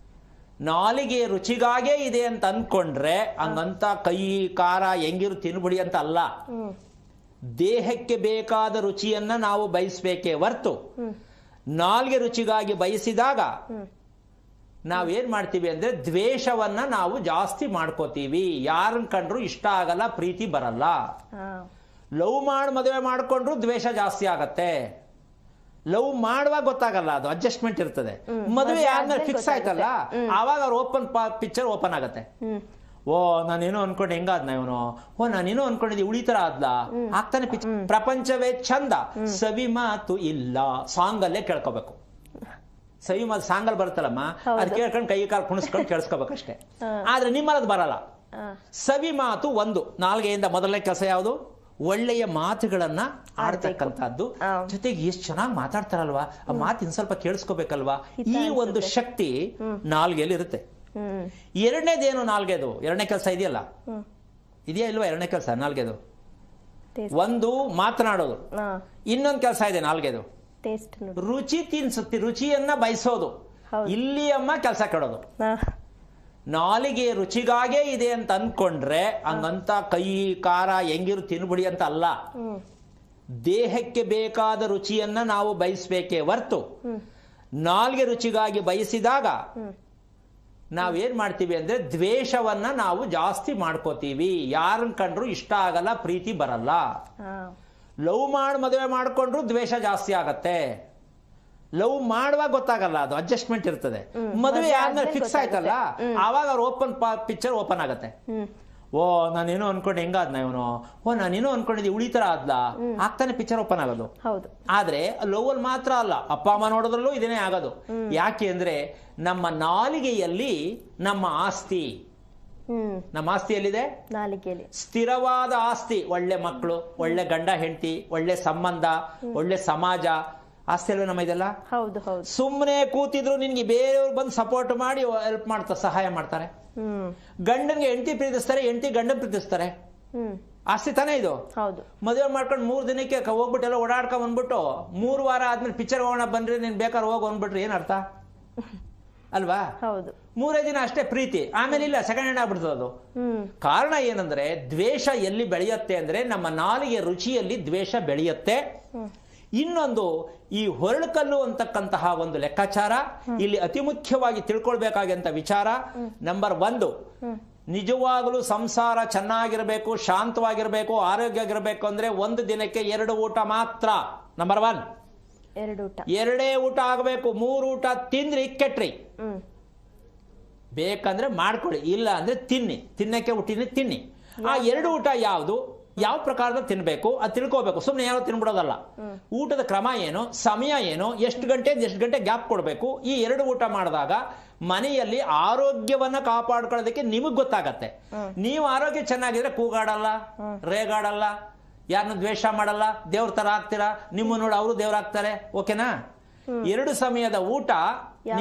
ನಾಲಿಗೆ ರುಚಿಗಾಗೇ ಇದೆ ಅಂತ ಅನ್ಕೊಂಡ್ರೆ ಹಂಗಂತ ಕೈ ಖಾರ ಹೆಂಗಿರು ತಿನ್ಬಿಡಿ ಅಂತ ಅಲ್ಲ. ದೇಹಕ್ಕೆ ಬೇಕಾದ ರುಚಿಯನ್ನ ನಾವು ಬಯಸ್ಬೇಕೇ ಹೊರ್ತು ನಾಲ್ಗೆ ರುಚಿಗಾಗಿ ಬಯಸಿದಾಗ ನಾವೇನ್ ಮಾಡ್ತೀವಿ ಅಂದ್ರೆ ದ್ವೇಷವನ್ನ ನಾವು ಜಾಸ್ತಿ ಮಾಡ್ಕೋತೀವಿ. ಯಾರನ್ನ ಕಂಡ್ರು ಇಷ್ಟ ಆಗಲ್ಲ, ಪ್ರೀತಿ ಬರಲ್ಲ. ಲವ್ ಮಾಡಿ ಮದುವೆ ಮಾಡ್ಕೊಂಡ್ರು ದ್ವೇಷ ಜಾಸ್ತಿ ಆಗತ್ತೆ. ಲವ್ ಮಾಡುವಾಗ ಗೊತ್ತಾಗಲ್ಲ, ಅದು ಅಡ್ಜಸ್ಟ್ಮೆಂಟ್ ಇರ್ತದೆ. ಮದುವೆ ಆದ್ಮೇಲೆ ಫಿಕ್ಸ್ ಆಯ್ತಲ್ಲ, ಆವಾಗ ಅವ್ರ ಓಪನ್ ಪಿಕ್ಚರ್ ಓಪನ್ ಆಗತ್ತೆ. ಓ ನಾನೇನೋ ಅನ್ಕೊಂಡು ಹೆಂಗಾದ್ನ ಇವನು, ಓ ನಾನೇನೋ ಅನ್ಕೊಂಡಿದ್ದೆ ಉಳಿತರ ಆದ್ಲ, ಆಗ್ತಾನೆ ಪಿಕ್ಚರ್. ಪ್ರಪಂಚವೇ ಚಂದ, ಸವಿ ಮಾತು ಇಲ್ಲ ಸಾಂಗ್ ಅಲ್ಲೇ ಕೇಳ್ಕೋಬೇಕು. ಸವಿ ಮಾತು ಸಾಂಗಲ್ ಬರುತ್ತಲ್ಲಮ್ಮ, ಅದ್ ಕೇಳ್ಕೊಂಡು ಕೈ ಕಾಲು ಕುಣಿಸ್ಕೊಂಡು ಕೇಳಿಸ್ಕೋಬೇಕಷ್ಟೇ. ಆದ್ರೆ ನಿಮ್ಮಲ್ಲದು ಬರಲ್ಲ. ಸವಿ ಮಾತು ಒಂದು, ನಾಲ್ಗೆಯಿಂದ ಮೊದಲನೇ ಕೆಲಸ ಯಾವುದು? ಒಳ್ಳೆಯ ಮಾತುಗಳನ್ನ ಆಡ್ತಕ್ಕಂಥದ್ದು. ಜೊತೆಗೆ ಎಷ್ಟು ಚೆನ್ನಾಗಿ ಮಾತಾಡ್ತಾರಲ್ವಾ, ಆ ಮಾತು ಇನ್ ಸ್ವಲ್ಪ ಕೇಳಿಸ್ಕೋಬೇಕಲ್ವಾ, ಈ ಒಂದು ಶಕ್ತಿ ನಾಲ್ಗೆಯಲ್ಲಿ ಇರುತ್ತೆ. ಎರಡನೇದೇನು ನಾಲ್ಗೆದು? ಎರಡನೇ ಕೆಲಸ ಇದೆಯಲ್ಲ, ಇದೆಯಾ ಇಲ್ವಾ? ಎರಡನೇ ಕೆಲಸ ನಾಲ್ಗೆದು ಒಂದು ಮಾತನಾಡೋದು, ಇನ್ನೊಂದು ಕೆಲಸ ಇದೆ ನಾಲ್ಗೆದು ರುಚಿ ತಿನ್ಸುತ್ತಿ, ರುಚಿಯನ್ನ ಬಯಸೋದು. ಇಲ್ಲಿ ಅಮ್ಮ ಕೆಲಸ ಕೆಡೋದು. ನಾಲಿಗೆ ರುಚಿಗಾಗೇ ಇದೆ ಅಂತ ಅನ್ಕೊಂಡ್ರೆ ಹಂಗಂತ ಕೈ ಖಾರ ಹೆಂಗಿರು ತಿನ್ಬಿಡಿ ಅಂತ ಅಲ್ಲ. ದೇಹಕ್ಕೆ ಬೇಕಾದ ರುಚಿಯನ್ನ ನಾವು ಬಯಸ್ಬೇಕೇ ಹೊರ್ತು ನಾಲ್ಗೆ ರುಚಿಗಾಗಿ ಬಯಸಿದಾಗ ನಾವೇನ್ ಮಾಡ್ತೀವಿ ಅಂದ್ರೆ ದ್ವೇಷವನ್ನ ನಾವು ಜಾಸ್ತಿ ಮಾಡ್ಕೋತೀವಿ. ಯಾರನ್ನ ಕಂಡ್ರು ಇಷ್ಟ ಆಗಲ್ಲ, ಪ್ರೀತಿ ಬರಲ್ಲ. ಲವ್ ಮಾಡಿ ಮದುವೆ ಮಾಡ್ಕೊಂಡ್ರು ದ್ವೇಷ ಜಾಸ್ತಿ ಆಗತ್ತೆ. ಲವ್ ಮಾಡುವಾಗ ಗೊತ್ತಾಗಲ್ಲ, ಅದು ಅಡ್ಜಸ್ಟ್ಮೆಂಟ್ ಇರ್ತದೆ. ಮದುವೆ ಆದ್ಮೇಲೆ ಫಿಕ್ಸ್ ಆಯ್ತಲ್ಲ, ಆವಾಗ ಅವ್ರ ಓಪನ್ ಪಿಕ್ಚರ್ ಓಪನ್ ಆಗತ್ತೆ. ಓ ನಾನೇನೋ ಅನ್ಕೊಂಡು ಹೆಂಗಾದ್ನ ಇವನು, ಓ ನಾನೇನೋ ಅನ್ಕೊಂಡಿದ್ದೆ ಉಳಿತರ ಆದ್ಲ, ಆಗ್ತಾನೆ ಪಿಕ್ಚರ್ ಓಪನ್ ಆಗೋದು. ಆದ್ರೆ ಲವ್ ಅಲ್ಲಿ ಮಾತ್ರ ಅಲ್ಲ, ಅಪ್ಪ ಅಮ್ಮ ನೋಡೋದ್ರಲ್ಲೂ ಇದೇನೇ ಆಗೋದು. ಯಾಕೆ ಅಂದ್ರೆ ನಮ್ಮ ನಾಲಿಗೆಯಲ್ಲಿ ನಮ್ಮ ಆಸ್ತಿ. ನಮ್ಮ ಆಸ್ತಿ ಎಲ್ಲಿದೆ? ನಾಲಿಗೆಯಲ್ಲಿ. ಸ್ಥಿರವಾದ ಆಸ್ತಿ, ಒಳ್ಳೆ ಮಕ್ಕಳು, ಒಳ್ಳೆ ಗಂಡ ಹೆಂಡತಿ, ಒಳ್ಳೆ ಸಂಬಂಧ, ಒಳ್ಳೆ ಸಮಾಜ, ಆಸ್ತಿ ಅಲ್ವೇ ನಮ್ಮ ಇದೆಲ್ಲ. ಸುಮ್ಮನೆ ಕೂತಿದ್ರು ನಿನ್ಗೆ ಬೇರೆಯವ್ರು ಬಂದು ಸಪೋರ್ಟ್ ಮಾಡಿ ಹೆಲ್ಪ್ ಮಾಡ್ತಾರೆ, ಸಹಾಯ ಮಾಡ್ತಾರೆ. ಗಂಡನ್ಗೆ ಹೆಂಡತಿ ಪ್ರೀತಿಸ್ತಾರೆ, ಹೆಂಡತಿ ಗಂಡನ್ ಪ್ರೀತಿಸ್ತಾರೆ. ಆಸ್ತಿ ತಾನೇ ಇದು. ಮದುವೆ ಮಾಡ್ಕೊಂಡು 3 ದಿನಕ್ಕೆ ಹೋಗ್ಬಿಟ್ಟು ಎಲ್ಲ ಓಡಾಡ್ಕೊಂಡ್ ಬಂದ್ಬಿಟ್ಟು 3 ವಾರ ಆದ್ಮೇಲೆ ಪಿಕ್ಚರ್ ಹೋಗೋಣ ಬನ್ರಿ ನೀನ್ ಬೇಕಾದ್ರೆ ಹೋಗಿ ಅಂದ್ಬಿಟ್ರಿ ಏನ್ ಅರ್ಥ ಅಲ್ವಾ? 3 ದಿನ ಅಷ್ಟೇ ಪ್ರೀತಿ, ಆಮೇಲೆ ಇಲ್ಲ, ಸೆಕೆಂಡ್ ಹ್ಯಾಂಡ್ ಆಗ್ಬಿಡ್ತದೆ ಅದು. ಕಾರಣ ಏನಂದ್ರೆ ದ್ವೇಷ ಎಲ್ಲಿ ಬೆಳೆಯುತ್ತೆ ಅಂದ್ರೆ ನಮ್ಮ ನಾಲಿಗೆ ರುಚಿಯಲ್ಲಿ ದ್ವೇಷ ಬೆಳೆಯುತ್ತೆ. ಇನ್ನೊಂದು ಈ ಹೊರಳುಕಲ್ಲು ಅಂತಕ್ಕಂತಹ ಒಂದು ಲೆಕ್ಕಾಚಾರ ಇಲ್ಲಿ ಅತಿ ಮುಖ್ಯವಾಗಿ ತಿಳ್ಕೊಳ್ಬೇಕಾದಂತ ವಿಚಾರ. ನಂಬರ್ 1, ನಿಜವಾಗಲೂ ಸಂಸಾರ ಚೆನ್ನಾಗಿರಬೇಕು, ಶಾಂತವಾಗಿರಬೇಕು, ಆರೋಗ್ಯ ಆಗಿರಬೇಕು ಅಂದ್ರೆ ಒಂದು ದಿನಕ್ಕೆ 2 ಊಟ ಮಾತ್ರ. ನಂಬರ್ 1, 2 ಊಟ ಆಗಬೇಕು. 3 ಊಟ ತಿಂದ್ರಿ ಕೆಟ್ರಿ. ಬೇಕಂದ್ರೆ ಮಾಡ್ಕೊಳ್ಳಿ, ಇಲ್ಲ ಅಂದ್ರೆ ತಿನ್ನಕ್ಕೆ ಹುಟ್ಟಿನಿ ತಿನ್ನಿ. ಆ 2 ಊಟ ಯಾವುದು, ಯಾವ ಪ್ರಕಾರದ ತಿನ್ಬೇಕು ಅದು ತಿಳ್ಕೋಬೇಕು. ಸುಮ್ಮನೆ ಯಾರೋ ತಿನ್ಬಿಡೋದಲ್ಲ. ಊಟದ ಕ್ರಮ ಏನು, ಸಮಯ ಏನು, ಎಷ್ಟು ಗಂಟೆ ಗ್ಯಾಪ್ ಕೊಡಬೇಕು. ಈ 2 ಊಟ ಮಾಡಿದಾಗ ಮನೆಯಲ್ಲಿ ಆರೋಗ್ಯವನ್ನ ಕಾಪಾಡ್ಕೊಳ್ಳೋದಕ್ಕೆ ನಿಮಗ್ ಗೊತ್ತಾಗತ್ತೆ. ನೀವು ಆರೋಗ್ಯ ಚೆನ್ನಾಗಿದ್ರೆ ಕೂಗಾಡಲ್ಲ, ರೇಗಾಡಲ್ಲ, ಯಾರನ್ನ ದ್ವೇಷ ಮಾಡಲ್ಲ, ದೇವ್ರ ತರ ಆಗ್ತೀರಾ. ನಿಮ್ಮ ನೋಡಿ ಅವರು ದೇವ್ರಾಗ್ತಾರೆ. ಓಕೆನಾ? 2 ಸಮಯದ ಊಟ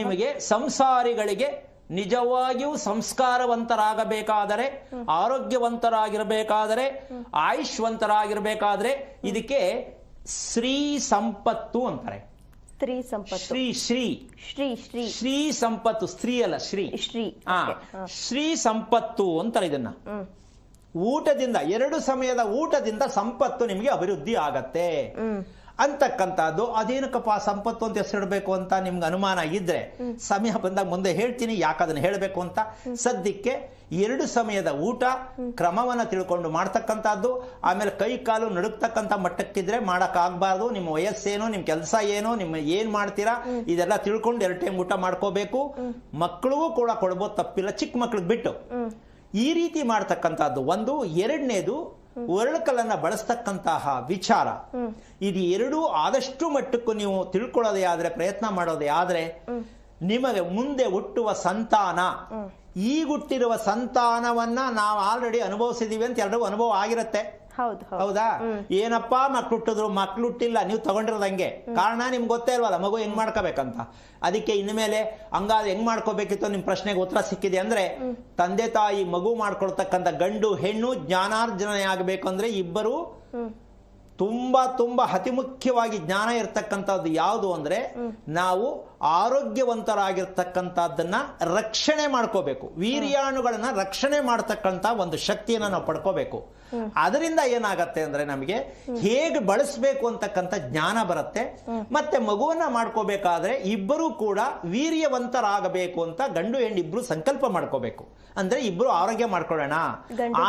ನಿಮಗೆ ಸಂಸಾರಿಗಳಿಗೆ ನಿಜವಾಗಿಯೂ ಸಂಸ್ಕಾರವಂತರಾಗಬೇಕಾದರೆ, ಆರೋಗ್ಯವಂತರಾಗಿರಬೇಕಾದರೆ, ಆಯುಷ್ವಂತರಾಗಿರಬೇಕಾದ್ರೆ ಇದಕ್ಕೆ ಶ್ರೀ ಸಂಪತ್ತು ಅಂತಾರೆ. ಶ್ರೀ ಸಂಪತ್ತು, ಸ್ತ್ರೀ ಅಲ್ಲ, ಶ್ರೀ ಸಂಪತ್ತು ಅಂತಾರೆ ಇದನ್ನ. ಊಟದಿಂದ 2 ಸಮಯದ ಊಟದಿಂದ ಸಂಪತ್ತು ನಿಮಗೆ ಅಭಿವೃದ್ಧಿ ಆಗತ್ತೆ ಅಂತಕ್ಕಂಥದ್ದು. ಅದೇನಕ್ಕಪ್ಪ ಸಂಪತ್ತು ಅಂತ ಹೆಸರಿಡಬೇಕು ಅಂತ ನಿಮ್ಗೆ ಅನುಮಾನ ಇದ್ರೆ ಸಮಯ ಬಂದಾಗ ಮುಂದೆ ಹೇಳ್ತೀನಿ ಯಾಕದನ್ನ ಹೇಳಬೇಕು ಅಂತ. ಸದ್ಯಕ್ಕೆ 2 ಸಮಯದ ಊಟ ಕ್ರಮವನ್ನ ತಿಳ್ಕೊಂಡು ಮಾಡ್ತಕ್ಕಂಥದ್ದು. ಆಮೇಲೆ ಕೈ ಕಾಲು ನಡುಕ್ತಕ್ಕಂಥ ಮಟ್ಟಕ್ಕಿದ್ರೆ ಮಾಡಕ್ಕಾಗಬಾರ್ದು. ನಿಮ್ಮ ವಯಸ್ಸೇನು, ನಿಮ್ಮ ಕೆಲಸ ಏನು, ನಿಮ್ಮ ಏನ್ ಮಾಡ್ತೀರಾ ಇದೆಲ್ಲ ತಿಳ್ಕೊಂಡು 2 ಟೈಮ್ ಊಟ ಮಾಡ್ಕೋಬೇಕು. ಮಕ್ಕಳಿಗೂ ಕೂಡ ಕೊಡ್ಬೋದು, ತಪ್ಪಿಲ್ಲ, ಚಿಕ್ಕ ಮಕ್ಳಿಗೆ ಬಿಟ್ಟು. ಈ ರೀತಿ ಮಾಡ್ತಕ್ಕಂಥದ್ದು ಒಂದು. 2ನೇದು ಒರಳುಕಲ್ಲನ್ನ ಬಳಸ್ತಕ್ಕಂತಹ ವಿಚಾರ. ಇದು 2 ಆದಷ್ಟು ಮಟ್ಟಕ್ಕೂ ನೀವು ತಿಳ್ಕೊಳ್ಳೋದೇ ಆದ್ರೆ, ಪ್ರಯತ್ನ ಮಾಡೋದೇ ಆದ್ರೆ ನಿಮಗೆ ಮುಂದೆ ಹುಟ್ಟುವ ಸಂತಾನ, ಈಗುಟ್ಟಿರುವ ಸಂತಾನವನ್ನ ನಾವು ಆಲ್ರೆಡಿ ಅನುಭವಿಸಿದೀವಿ ಅಂತ ಎಲ್ರಿಗೂ ಅನುಭವ ಆಗಿರತ್ತೆ. ಹೌದಾ? ಏನಪ್ಪಾ ಮಕ್ಳು ಹುಟ್ಟಿದ್ರು, ಮಕ್ಳು ಹುಟ್ಟಿಲ್ಲ, ನೀವು ತಗೊಂಡಿರೋದಂಗೆ. ಕಾರಣ ನಿಮ್ಗೆ ಗೊತ್ತೇ ಇಲ್ವಲ್ಲ ಮಗು ಹೆಂಗ್ ಮಾಡ್ಕೋಬೇಕಂತ. ಅದಕ್ಕೆ ಇನ್ಮೇಲೆ ಹಂಗಾದ್ರೆ ಹೆಂಗ್ ಮಾಡ್ಕೋಬೇಕಿತ್ತು ನಿಮ್ ಪ್ರಶ್ನೆಗೆ ಉತ್ತರ ಸಿಕ್ಕಿದೆ. ಅಂದ್ರೆ ತಂದೆ ತಾಯಿ ಮಗು ಮಾಡ್ಕೊಳ್ತಕ್ಕಂಥ ಗಂಡು ಹೆಣ್ಣು ಜ್ಞಾನಾರ್ಜನೆ ಆಗಬೇಕಂದ್ರೆ ಇಬ್ಬರು ತುಂಬಾ ಅತಿ ಮುಖ್ಯವಾಗಿ ಜ್ಞಾನ ಇರ್ತಕ್ಕಂಥದ್ದು ಯಾವುದು ಅಂದ್ರೆ ನಾವು ಆರೋಗ್ಯವಂತರಾಗಿರ್ತಕ್ಕಂಥದ್ದನ್ನ ರಕ್ಷಣೆ ಮಾಡ್ಕೋಬೇಕು. ವೀರ್ಯಾಣುಗಳನ್ನ ರಕ್ಷಣೆ ಮಾಡ್ತಕ್ಕಂಥ ಒಂದು ಶಕ್ತಿಯನ್ನ ನಾವು ಪಡ್ಕೋಬೇಕು. ಅದರಿಂದ ಏನಾಗತ್ತೆ ಅಂದ್ರೆ ನಮಗೆ ಹೇಗೆ ಬಳಸಬೇಕು ಅಂತಕ್ಕಂಥ ಜ್ಞಾನ ಬರುತ್ತೆ. ಮತ್ತೆ ಮಗುವನ್ನ ಮಾಡ್ಕೋಬೇಕಾದ್ರೆ ಇಬ್ಬರು ಕೂಡ ವೀರ್ಯವಂತರಾಗಬೇಕು ಅಂತ ಗಂಡು ಹೆಣ್ಣು ಇಬ್ರು ಸಂಕಲ್ಪ ಮಾಡ್ಕೋಬೇಕು. ಅಂದ್ರೆ ಇಬ್ರು ಆರೋಗ್ಯ ಮಾಡ್ಕೊಳ್ಳೋಣ,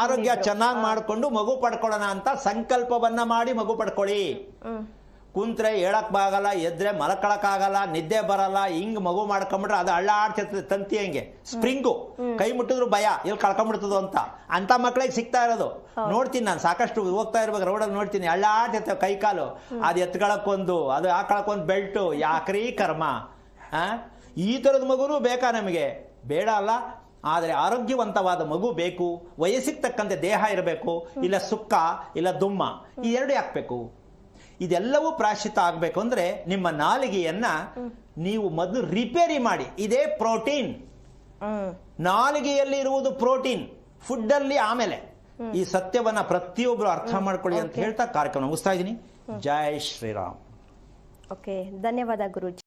ಆರೋಗ್ಯ ಚೆನ್ನಾಗಿ ಮಾಡ್ಕೊಂಡು ಮಗು ಪಡ್ಕೊಳ್ಳೋಣ ಅಂತ ಸಂಕಲ್ಪವನ್ನ ಮಾಡಿ ಮಗು ಪಡ್ಕೊಳ್ಳಿ. ಕುಂತ್ರೆ ಹೇಳಕ್ ಆಗಲ್ಲ, ಎದ್ರೆ ಮಲಕಳಕ್ ಆಗಲ್ಲ, ನಿದ್ದೆ ಬರಲ್ಲ, ಹಿಂಗ್ ಮಗು ಮಾಡ್ಕೊಂಡ್ಬಿಟ್ರೆ ಅದು ಅಳ್ಳಾಡ್ತಿರ್ತದೆ ತಂತಿ ಹಂಗೆ. ಸ್ಪ್ರಿಂಗು ಕೈ ಮುಟ್ಟಿದ್ರು ಭಯ ಎಲ್ಲಿ ಕಳ್ಕೊಂಡ್ಬಿಡ್ತದೋ ಅಂತ ಮಕ್ಳಿಗೆ ಸಿಗ್ತಾ ಇರೋದು ನೋಡ್ತೀನಿ ನಾನು. ಸಾಕಷ್ಟು ಹೋಗ್ತಾ ಇರ್ಬೇಕು ರೋಡಲ್ಲಿ ನೋಡ್ತೀನಿ, ಅಳ್ಳಾಡ್ತಿರ್ತವೆ ಕೈ ಕಾಲು. ಅದು ಎತ್ಕೊಳಕ್ಕೊಂದು, ಅದು ಹಾಕೊಳಕ್ಕೊಂದು ಬೆಲ್ಟು. ಯಾಕ್ರೀ ಕರ್ಮ? ಈ ತರದ ಮಗುನು ಬೇಕಾ ನಮಗೆ? ಬೇಡ ಅಲ್ಲ. ಆದರೆ ಆರೋಗ್ಯವಂತವಾದ ಮಗು ಬೇಕು, ವಯಸ್ಸಿಗೆ ತಕ್ಕಂತೆ ದೇಹ ಇರಬೇಕು, ಇಲ್ಲ ಸುಕ್ಕ ಇಲ್ಲ ದುಮ್ಮ, ಈ 2 ಹಾಕ್ಬೇಕು. ಇದೆಲ್ಲವೂ ಪ್ರಾಶ್ಚಿತ ಆಗ್ಬೇಕು ಅಂದ್ರೆ ನಿಮ್ಮ ನಾಲಿಗೆಯನ್ನ ನೀವು ಮೊದಲು ರಿಪೇರಿ ಮಾಡಿ. ಇದೇ ಪ್ರೋಟೀನ್, ನಾಲಿಗೆಯಲ್ಲಿ ಇರುವುದು ಪ್ರೋಟೀನ್, ಫುಡ್ ಅಲ್ಲಿ ಆಮೇಲೆ. ಈ ಸತ್ಯವನ್ನ ಪ್ರತಿಯೊಬ್ಬರು ಅರ್ಥ ಮಾಡ್ಕೊಳ್ಳಿ ಅಂತ ಹೇಳ್ತಾ ಕಾರ್ಯಕ್ರಮ ಮುಗಿಸ್ತಾ ಇದ್ದೀನಿ. ಜೈ ಶ್ರೀರಾಮ್. ಓಕೆ, ಧನ್ಯವಾದ ಗುರೂಜಿ.